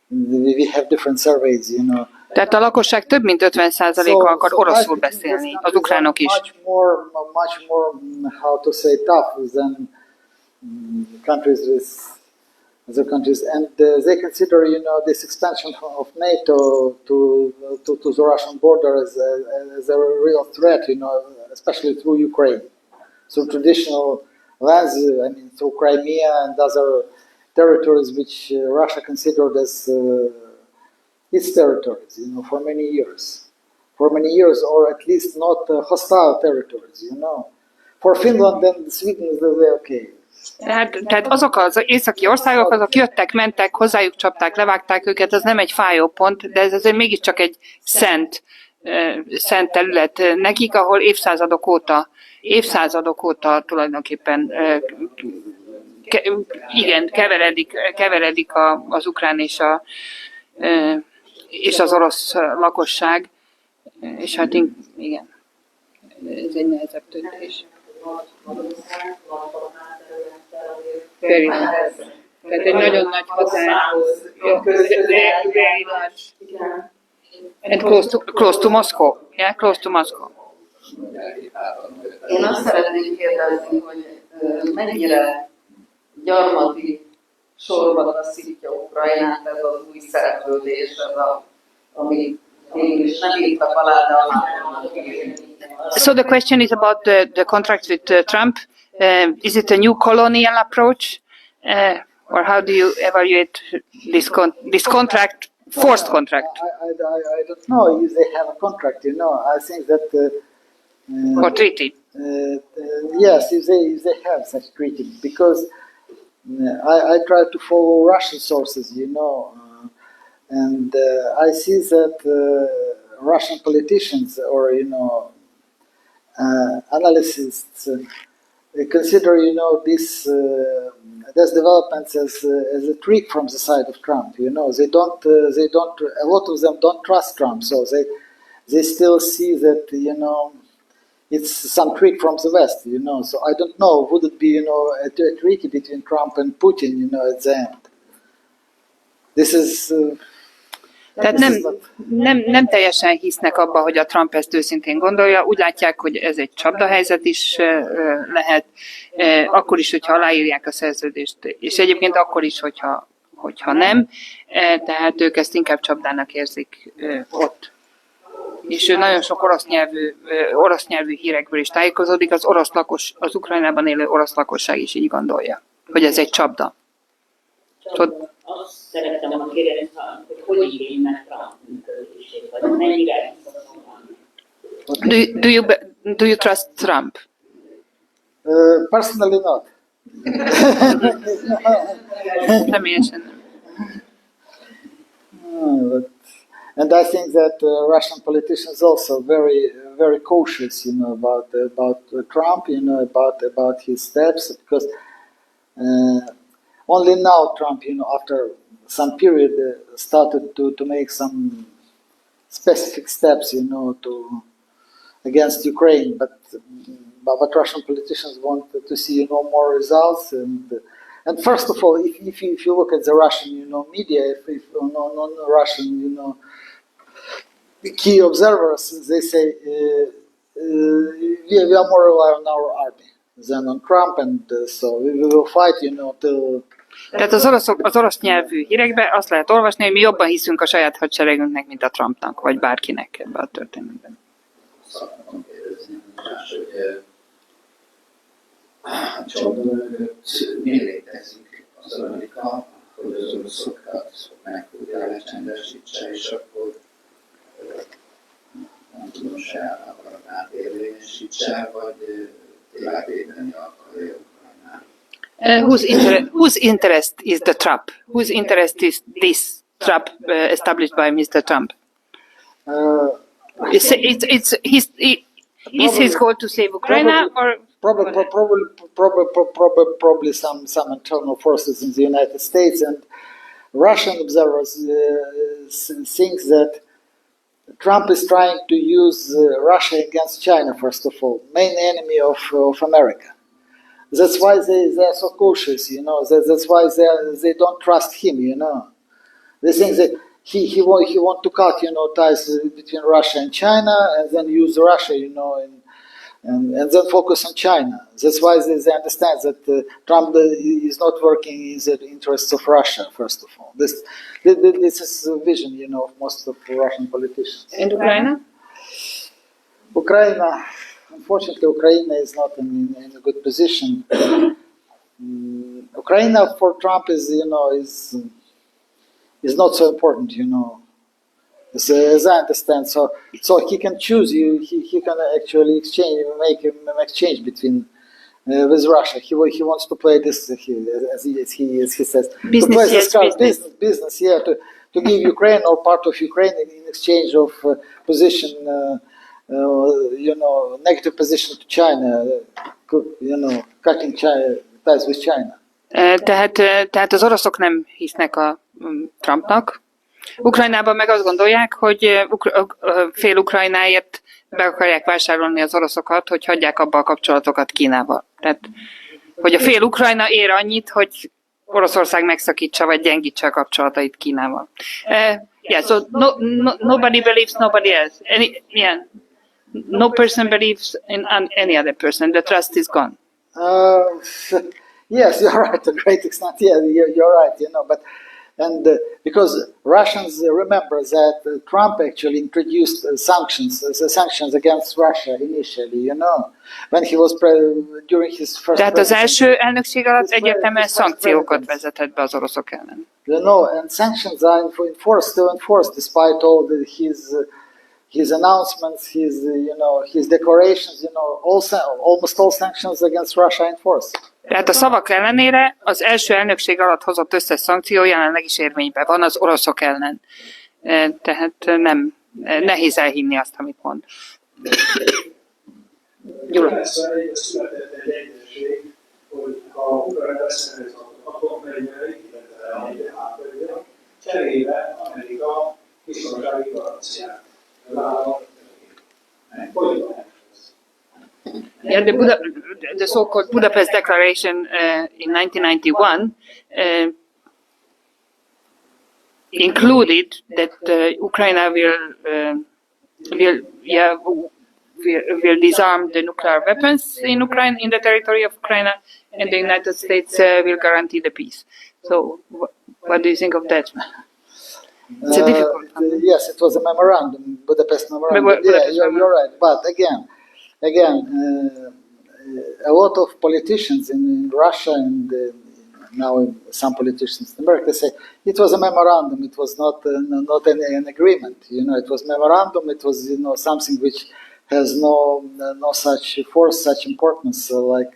We have different surveys, you know.
Tehát a lakosság több mint 50%-a akar oroszul beszélni, az ukránok is.
Much more, how to say, tough than countries with other countries, and they consider, you know, this expansion of NATO to the Russian border as a real threat, you know, especially through Ukraine, through traditional lands, I mean, through Crimea and other territories which Russia considered as its territories, you know, for many years, or at least not hostile territories, you know. For Finland and Sweden, they're okay.
Tehát azok az északi országok, azok jöttek, mentek, hozzájuk csapták, levágták őket, az nem egy fájó pont, de ez azért mégiscsak egy szent terület nekik, ahol évszázadok óta tulajdonképpen keveredik az ukrán és az orosz lakosság, és hát igen, ez egy nehezebb döntés. Tehát egy nagyon nagy határhoz, very much. And close to Moscow. Yeah, close to Moscow.
Én azt szeretném kérdezni, hogy mennyire gyarmati sorba taszítja Ukrajnát ez az új szerződés, ami mégis nem írtak alá, de
So the question is about the contract with Trump. Is it a new colonial approach, or how do you evaluate this contract, forced contract?
I don't know if they have a contract, you know. I think that
Or treaty?
Yes, if they have such treaty, because I try to follow Russian sources, you know, and I see that Russian politicians or, you know, analysts consider, you know, this developments as a trick from the side of Trump. You know, they don't. A lot of them don't trust Trump, so they still see that, you know, it's some trick from the West. You know, so I don't know. Would it be, you know, a treaty between Trump and Putin? You know, at the end. This is.
Tehát nem teljesen hisznek abba, hogy a Trump ezt őszintén gondolja. Úgy látják, hogy ez egy csapdahelyzet is lehet, akkor is, hogyha aláírják a szerződést, és egyébként akkor is, hogyha nem. Tehát ők ezt inkább csapdának érzik ott. És ő nagyon sok orosz nyelvű hírekből is tájékozódik, az Ukrajnában élő orosz lakosság is így gondolja, hogy ez egy csapda.
Azt szerettem volna kérdezni, hogy igény meg Trump működését, vagy mennyire
Do you trust Trump?
Personally not.
Személyesen nem.
And I think that Russian politicians also very cautious, you know, about Trump, you know, about his steps, because only now Trump, you know, after some period, started to make some specific steps, you know, against Ukraine. But Russian politicians want to see, you know, more results. And first of all, if you look at the Russian, you know, media, if non-Russian, you know, key observers, they say we are more reliant on our army than on Trump, and so we will fight, you know, till.
Tehát az orosz nyelvű hírekben azt lehet olvasni, hogy mi jobban hiszünk a saját hadseregünknek, mint a Trumpnak, vagy bárkinek ebben a történetben.
Szakmában kérdezni, hogy a csapda mögött miért létezik az Amerika, hogy az oroszokat megpróbálja lecsendesítse, és akkor nem tudom, se akaratát érvényesítse, vagy tényleg akarja Ukrajnát.
Whose interest is the trap? Whose interest is this trap established by Mr. Trump? Is his goal to save Ukraine, or
Probably some internal forces in the United States, and Russian observers think that Trump is trying to use Russia against China, first of all, main enemy of America. That's why they are so cautious, you know. That's why they don't trust him, you know. They think that he want to cut, ties between Russia and China, and then use Russia, and then focus on China. That's why they understand that Trump is not working in the interests of Russia, first of all. This is the vision, of most of Russian politicians.
And Ukraine?
Ukraine, unfortunately, Ukraine is not in a good position. Ukraine for Trump is not so important, as I understand. So he can choose. He can actually make an exchange between with Russia. He wants to play this, as he says,
Business,
to play this
yes,
card,
business.
business, yeah, to give Ukraine or part of Ukraine in exchange of position. Negative position to China, cutting ties with China.
Tehát az oroszok nem hisznek a Trumpnak. Ukrajnában meg azt gondolják, hogy fél Ukrajnáért be akarják vásárolni az oroszokat, hogy hagyják abba a kapcsolatokat Kínával. Tehát, hogy a fél Ukrajna ér annyit, hogy Oroszország megszakítsa, vagy gyengítse a kapcsolatait Kínával. Yeah, so nobody believes nobody else. No person believes in any other person. The trust is gone.
Yes, you're right to a great extent. Yeah, you're right. Because Russians remember that Trump actually introduced sanctions against Russia initially. When he was during his first.
Tehát az első elnökség alatt egyértelműen szankciókat vezetett be az oroszok ellen.
And sanctions are enforced despite all his announcements, his declarations, almost all sanctions against Russia enforced.
Tehát a szavak ellenére az első elnökség alatt hozott összes szankció jelenleg is érvényben van az oroszok ellen. Tehát nehéz elhinni azt, amit mond. Gyula.
Született egy egyesség, hogy ha Ukrajna beszélnek az atomfegyverig, illetve átadja, cserébe Amerika biztonsági garanciát.
Yeah, the so-called Budapest Declaration in 1991 included that Ukraine will disarm the nuclear weapons in Ukraine, in the territory of Ukraine, and the United States will guarantee the peace. So, what do you think of that? It's a difficult one.
Yes, it was a memorandum, Budapest memorandum. You're right. But again, a lot of politicians in Russia and now some politicians in America say it was a memorandum. It was not an agreement. It was memorandum. It was something which has no such force, such importance like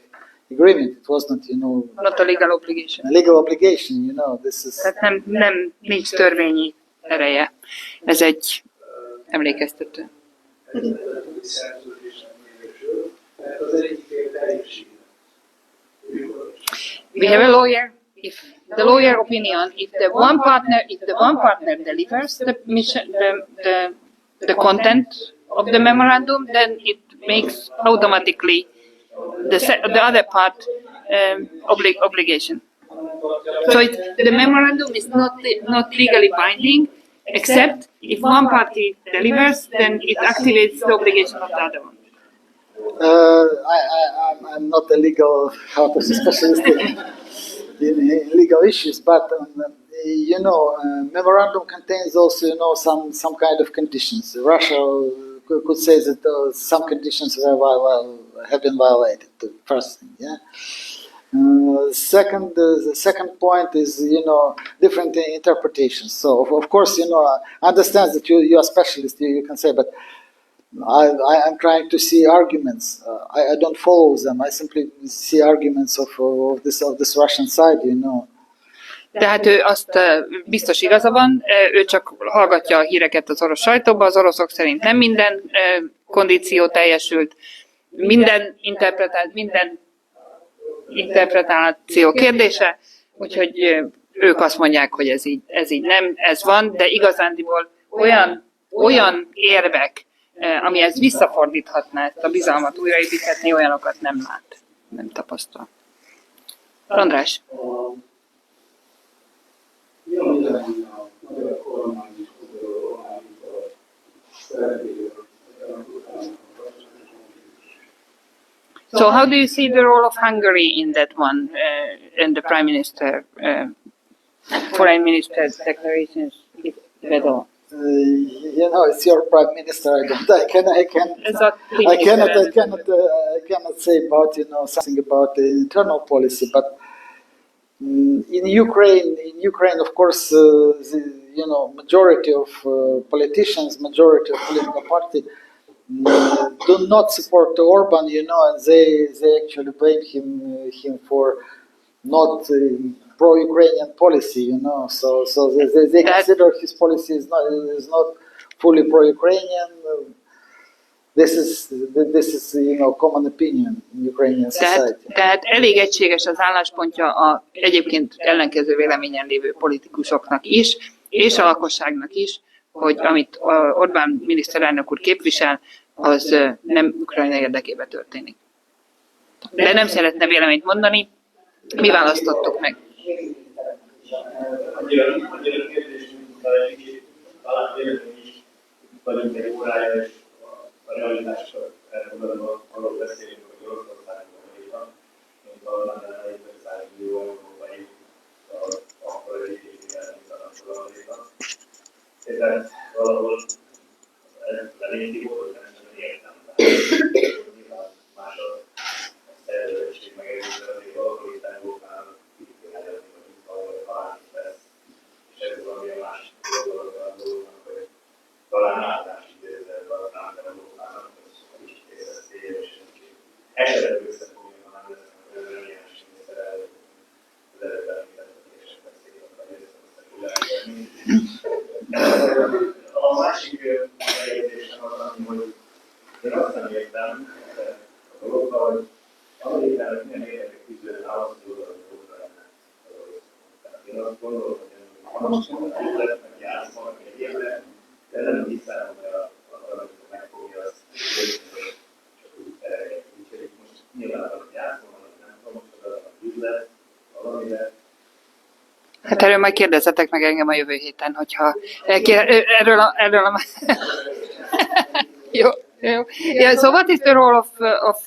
agreement. It was not
not a legal obligation.
A legal obligation. This is.
Tehát nincs törvényi ereje. Ez egy emlékeztető. We have a lawyer. If the lawyer opinion, if the one partner delivers the mission, the content of the memorandum, then it makes automatically the other part obligation. So the memorandum is not legally binding, except if one party delivers, then it activates the obligation of the other one.
I'm not a legal specialist in legal issues, but memorandum contains also some kind of conditions. Russia could say that some conditions have been violated. The first thing, yeah. The second point is different interpretations. So of course I understand that you are a specialist. You can say, but I'm trying to see arguments. I don't follow them. I simply see arguments of this Russian side.
Tehát ő azt biztos igaza van, ő csak hallgatja a híreket az orosz sajtóban, az oroszok szerint nem minden kondíció teljesült, minden interpretáció kérdése, úgyhogy ők azt mondják, hogy ez így nem, ez van, de igazándiból olyan érvek, amihez visszafordíthatná ezt a bizalmat, újraépíthetni, olyanokat nem lát, nem tapasztal. András.
Mi a vélemény a
So how do you see the role of Hungary in that one, and the Prime Minister, Foreign Minister's declarations, if at all?
You know, it's your prime minister. I cannot say about something about the internal policy. But in Ukraine, of course, the majority of politicians, majority of political party do not support Orban. And they actually blame him for not pro-Ukrainian policy, So they consider his policy is not fully pro-Ukrainian. This is common opinion in Ukrainian society.
Tehát elég egységes az álláspontja a egyébként ellenkező véleményen lévő politikusoknak is, és a lakosságnak is, hogy amit Orbán miniszterelnök úr képvisel, az nem Ukrajna érdekében történik. De nem szeretne véleményt mondani, mi választottuk meg.
Annyira kérdés, mint talán vélemény is vagyunk egy órája, és a realitásról elfogadva arról beszélünk, hogy Oroszországban van, mint a lenne 100 millió európai akkor egyébként mint a napszolgálatiban. Tehát valahol elég volt, hogy nem sem értem. Nyilván más a szervezetség meg egészen azért valahol itt Európának talán átás idézve a Európának, hogy kicsit észre és esetleg összefogja már ezeket a reményes miniszterelő az előbb említettetéseket szépen a összefoglalni. A másik megjegyzésem az annyi, hogy én azt nem értem a dologban, hogy Amerikának milyen érdekek fűződnek ahhoz, hogy oda lenne. Én azt gondolom, hogy most meg játszmanak egy évre, de nem hiszem, hogy a tanulók megfogja azt, hogy csak úgy terelget. Úgyhogy most nyilván a játszmanak nem tudom, hogy az a üzlet valamire.
Hát erről majd kérdezzetek meg engem a jövő héten, hogyha erről a jó. Yeah. So, what is the role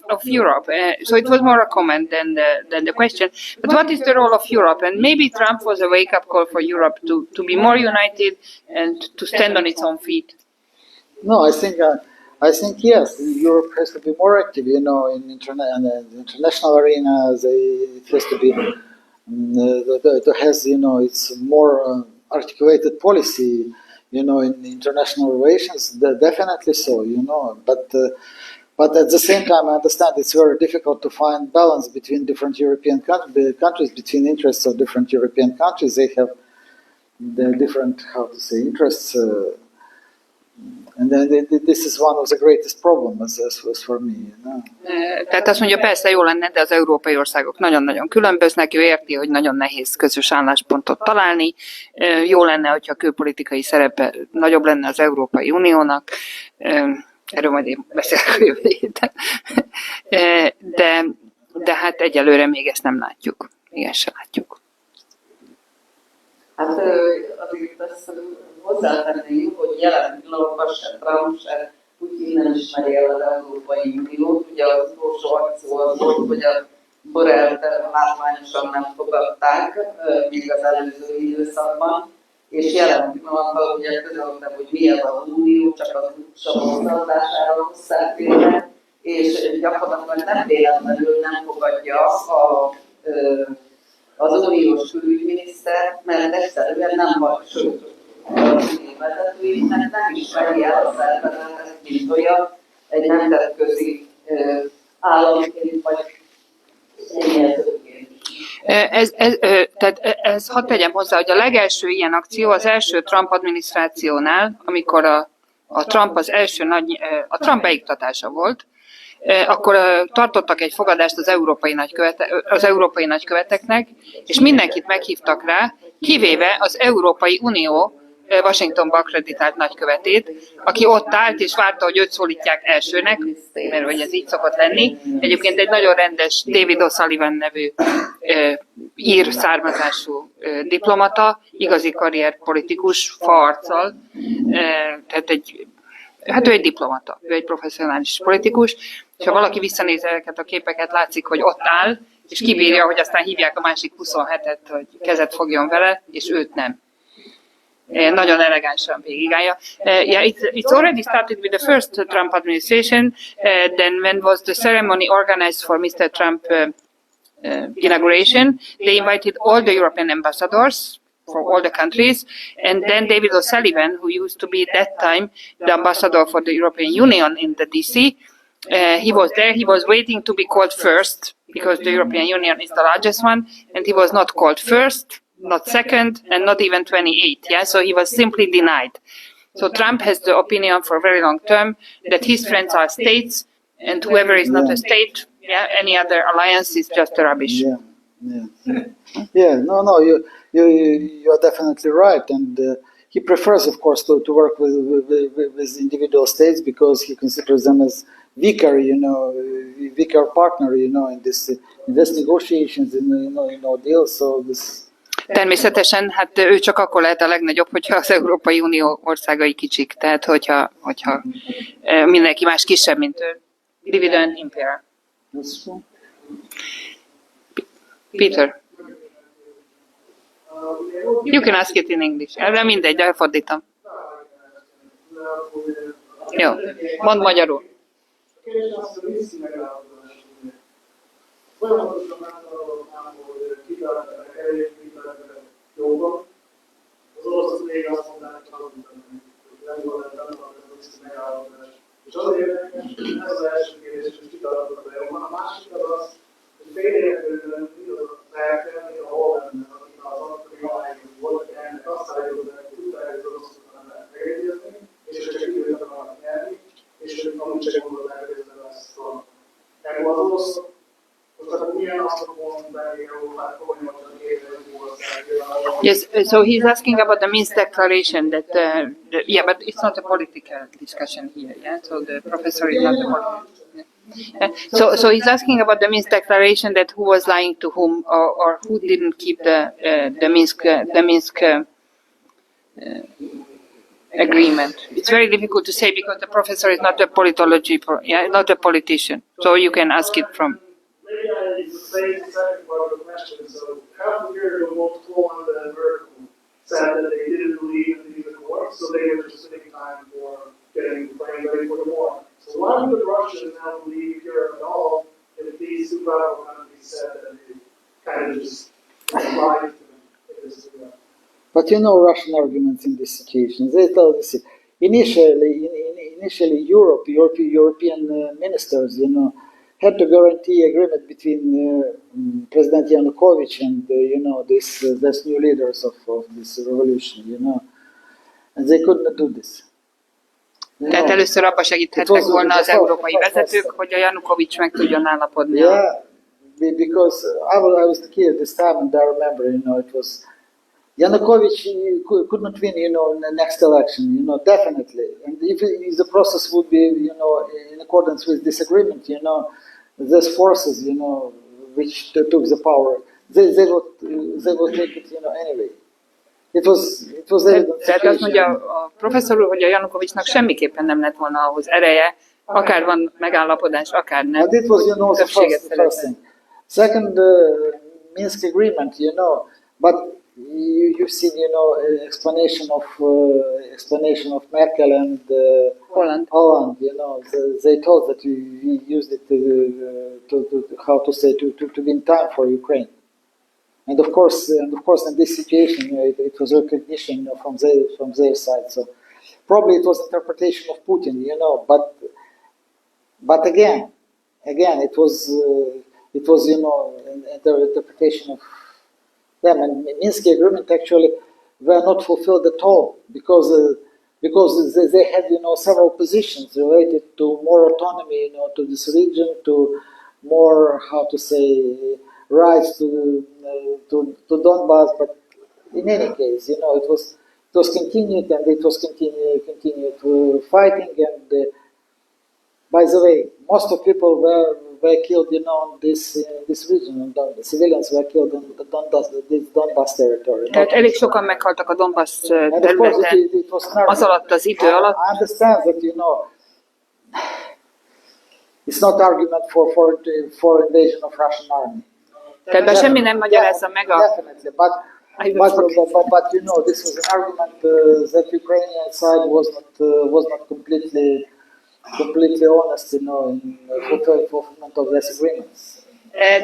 of Europe? So, it was more a comment than the question. But what is the role of Europe? And maybe Trump was a wake-up call for Europe to be more united and to stand on its own feet.
No, I think yes. Europe has to be more active. In the international arena, it has to be. It has its more articulated policy. In international relations, definitely so. But at the same time, I understand it's very difficult to find balance between different European countries, between interests of different European countries. They have the different, interests, and then this is one of the greatest problems as for me.
Tehát azt mondja, persze jó lenne, de az európai országok nagyon-nagyon különböznek, ő érti, hogy nagyon nehéz közös álláspontot találni. Jó lenne, hogyha a külpolitikai szerepe nagyobb lenne az Európai Uniónak. Erről majd én beszélek a jövő héten. De hát egyelőre még ezt nem látjuk. Még ezt sem látjuk.
Hát azért ezt hozzátenném, hogy jelen pillanatban se Trump, se Putin nem ismeri el az Európai Uniót. Ugye az utolsó akció az volt, hogy a Borrellt látványosan nem fogadták, még az előző időszakban, és jelen pillanatban ugye közöltem, hogy mi ez az Unió, csak az USA hozzáadására hozzák félre, és gyakorlatilag nem véletlenül nem fogadja az uniós külügyminiszter, mert egyszerűen nem vagy, sőt, vezetőinek nem ismeri el a szervezetet, mint olyan egy nemzetközi államként, vagy
ez hadd tegyem hozzá, hogy a legelső ilyen akció az első Trump adminisztrációnál, amikor a Trump a Trump beiktatása volt, akkor tartottak egy fogadást az európai nagyköveteknek, és mindenkit meghívtak rá, kivéve az Európai Unió Washingtonba akkreditált nagykövetét, aki ott állt és várta, hogy őt szólítják elsőnek, mert hogy ez így szokott lenni. Egyébként egy nagyon rendes David O'Sullivan nevű ír származású diplomata, igazi karrierpolitikus, fa arccal, tehát Hát ő egy diplomata, ő egy professzionális politikus, és ha valaki visszanéz ezeket a képeket, látszik, hogy ott áll, és kibírja, hogy aztán hívják a másik 27-et, hogy kezet fogjon vele, és őt nem. Nagyon elegánsan végigálja. Yeah, it's already started with the first Trump administration. Then when was the ceremony organized for Mr. Trump inauguration, they invited all the European ambassadors for all the countries, and then David O'Sullivan, who used to be at that time the ambassador for the European Union in the DC, he was there. He was waiting to be called first because the European Union is the largest one, and he was not called first, not second, and not even 28. Yeah, so he was simply denied. So Trump has the opinion for a very long term that his friends are states, and whoever is not a state, yeah, any other alliance is just a rubbish.
Yeah. No, you are definitely right, and he prefers, of course, to work with individual states because he considers them as weaker partner, in this negotiations, deals. So this.
Természetesen, hát ő csak akkor lehet a legnagyobb, hogyha az Európai Unió országai kicsik, tehát hogyha mindenki más kisebb, mint ő. Dividend impaired. Peter. You can ask it in English. De mindegy, de elfordítom. Jó, mondd magyarul.
Az oroszok még azt mondták, hogy hazudtanak, hogy nem volt megállapodás. És az érdekes, ez az első kérdés, hogy kitartott a jobban. A másik az, hogy félérhetően mindazok a felkelni a Hollandnak, akik az akkori aláírjuk volt, ennek azt állították, hogy tudták, hogy az oroszokat lehet megegyezni, és csak időt akarnak nyerni, és amúgy csak gondolták, hogy ez lesz a megvan az oroszok.
Yes, so he's asking about the Minsk declaration that, yeah, but it's not a political discussion here, yeah, so the professor is not a political. So he's asking about the Minsk declaration, that who was lying to whom, or who didn't keep the Minsk agreement. It's very difficult to say because the professor is not a not a politician, so you can ask it from.
Maybe I say the second part of the question. So half a year ago, both Poland and Merkel said that they didn't believe in these accords, so they were just sitting time for getting the plane ready for the war. So why would the Russians now believe Europe at all if these two rival countries said that they kind of just lied to them?
But Russian arguments in this situation, they tell this initially European ministers, had to guarantee agreement between President Yanukovych and this new leaders of this revolution, and they could not do this.
Tehát először abba segíthettek volna az európai vezetők, hogy a Janukovics meg tudjon állapodni.
Yeah, because I was the kid at this time, and I remember, it was Yanukovych could not win, in the next election, definitely. And if the process would be, in accordance with this agreement, these forces, which took the power, they would take it, anyway. It was evident.
Tehát azt mondja a professzor úr, hogy a Janukovicsnak semmiképpen nem lett volna ahhoz ereje, akár van megállapodás, akár nem.
But it was, the first thing. Second, Minsk agreement, but you've seen, explanation of Merkel and
Holland.
They told that we used it to win time for Ukraine. And of course, in this situation, it was recognition, from their side. So probably it was interpretation of Putin, but again, it was interpretation of them. And Minsk agreement actually were not fulfilled at all because they had, several positions related to more autonomy, to this region, to more, rights to Donbass. But in any case, it was continued, and it was continued fighting. And by the way, most of people were killed, you know, in this region. The civilians were killed in the Donbass territory.
Tehát elég sokan meghaltak a Donbass
And of course,
területen
it was nervous.
az alatt az idő alatt.
I understand that, you know, it's not argument for invasion of Russian army.
Tehát be semmi nem magyarázza meg a...
Definitely, but you know, this was an argument that Ukrainian side was not completely honest, you know, in fulfillment of these agreements.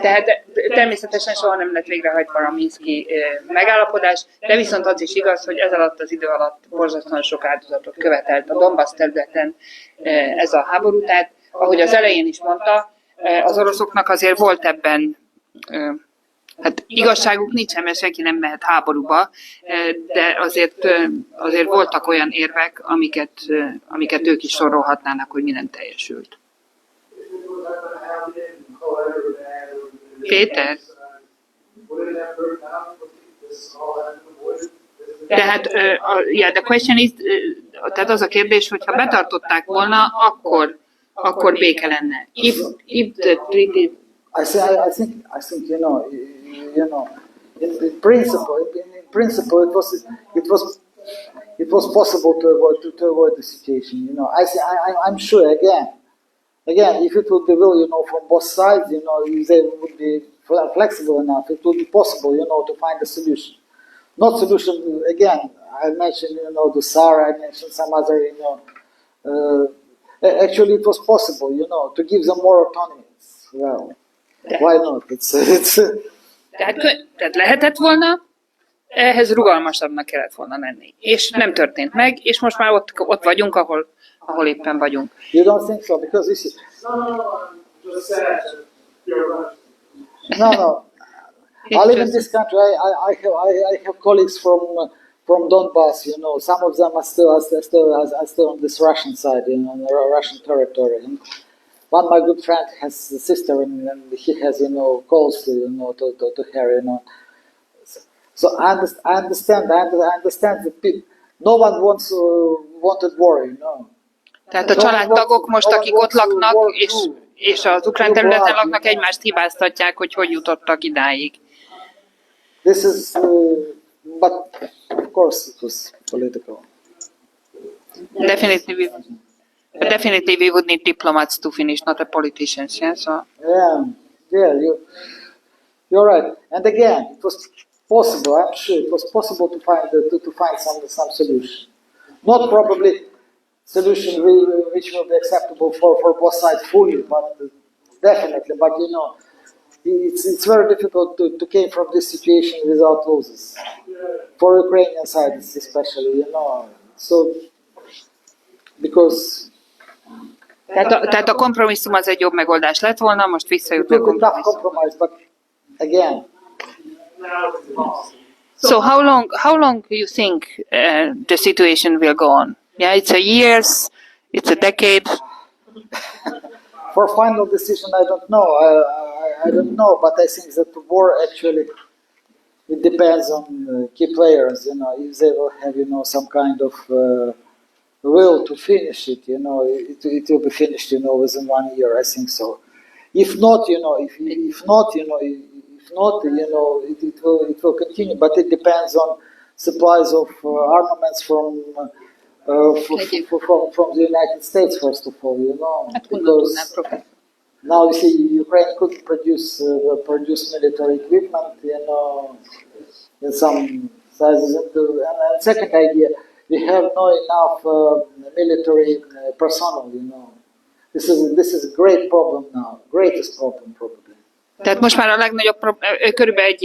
Tehát természetesen soha nem lett végrehajtva a minszki megállapodás, de viszont az is igaz, hogy ez alatt az idő alatt borzasztóan sok áldozatot követelt a Donbass területen ez a háború. Tehát, ahogy az elején is mondta, az oroszoknak azért volt ebben, hát igazságuk nincsen, mert senki nem mehet háborúba, de azért voltak olyan érvek, amiket ők is sorolhatnának, hogy mi nem teljesült. Péter? Tehát, the question is, tehát az a kérdés, hogyha betartották volna, akkor béke lenne. If the treaty...
I think you know, in principle, it was possible to avoid the situation. You know, I'm sure again, if it would be will, you know, from both sides, you know, if they would be flexible enough, it would be possible, you know, to find a solution. Not solution again. I mentioned, you know, the SAR. I mentioned some other, you know. Actually, it was possible, you know, to give them more autonomy. Well, why not?
Tehát lehetett volna, ehhez rugalmasabbnak kellett volna lenni. És nem történt meg, és most már ott vagyunk, ahol éppen vagyunk.
You don't think so? Because this is...
Just sad.
No. I live in this country. I have colleagues from Donbass. You know, some of them are still on this Russian side, you know, on the Russian territory. And one of my good friend has a sister, and he has, you know, calls to, you know, to her, you know. So I understand the people. No one wanted war, you know.
Tehát a családtagok most, akik ott laknak, és az ukrán területen laknak, egymást hibáztatják, hogy jutottak idáig.
This is, but of course it was political.
Definitely we would need diplomats to finish, not the politicians, yeah? So.
Yeah, you're right. And again, it was possible, I'm sure it was possible to find some solution. Not probably solution which will be acceptable for both sides fully, but definitely. But you know, it's very difficult to came from this situation without losses. For Ukrainian side especially, you know. So because
Tehát a kompromisszum az egy jobb megoldás lett volna, most visszajutni a kompromisszum.
But again.
So how long do you think the situation will go on? Yeah, it's a years, it's a decade.
For final decision, I don't know. I don't know, but I think that the war actually it depends on key players. You know, if they will have, you know, some kind of will to finish it, you know, it will be finished, you know, within 1 year. I think so. If not, you know, if not, you know, it will continue. But it depends on supplies of armaments from the United States, first of all, you know, because now you see Ukraine could produce military equipment, you know, in some sizes. And second idea, we have not enough military personnel, you know. This is a great problem now, greatest problem probably.
Tehát most már a legnagyobb körülbelül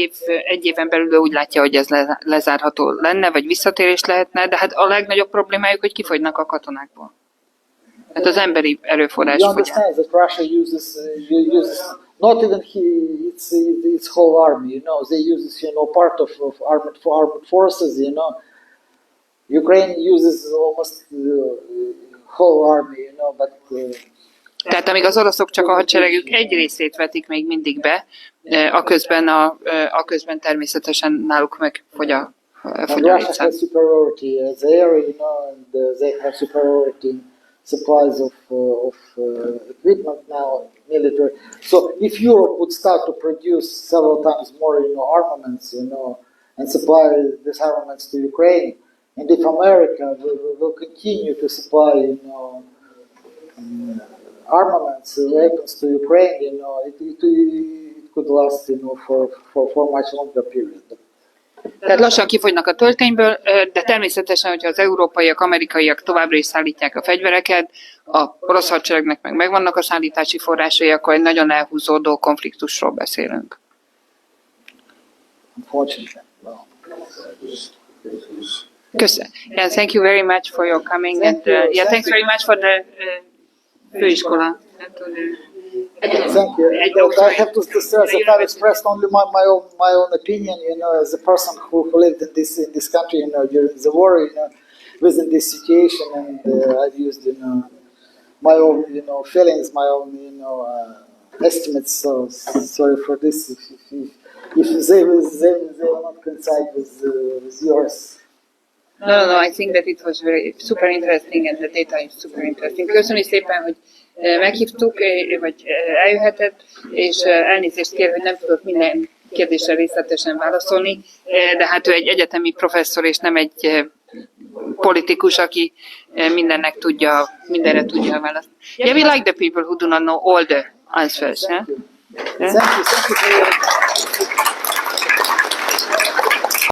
egy éven belül úgy látja, hogy ez lezárható lenne, vagy visszatérés lehetne, de hát a legnagyobb problémájuk, hogy kifogynak a katonákból. Hát az emberi erőforrás
You understand that Russia uses not even its whole army, you know, they uses, you know, part of armed forces, you know. Ukraine uses almost whole army, you know, but
tehát amíg az oroszok csak a hadseregük egy részét vetik még mindig be, aközben természetesen náluk megfogy a
Russia has superiority there, you know, and they have superiority in supplies of equipment now, military. So if Europe would start to produce several times more, armaments, and supply these armaments to Ukraine, and if America will continue to supply, armaments, weapons to Ukraine, it could last, for much longer period.
Tehát lassan kifogynak a töltényből, de természetesen, hogyha az európaiak, amerikaiak továbbra is szállítják a fegyvereket, a orosz hadseregnek meg megvannak a szállítási forrásai, akkor egy nagyon elhúzódó konfliktusról beszélünk. Köszönöm. Yeah, thank you very much for your coming, and thanks very much for the főiskola.
Thank you. I have to stress that I've expressed only my own opinion, as a person who lived in this country, during the war, within this situation, and I've used, my own, feelings, my own, estimates. So sorry for this if they will not coincide with yours.
No, I think that it was very super interesting, and the data is super interesting. Köszönjük szépen, hogy meghívtuk, vagy eljöhetett, és elnézést kér, hogy nem tudok minden kérdésre részletesen válaszolni, de hát ő egy egyetemi professzor, és nem egy politikus, aki mindenre tudja a választ. Yeah, we like the people who do not know all the answers. Huh?
Thank you.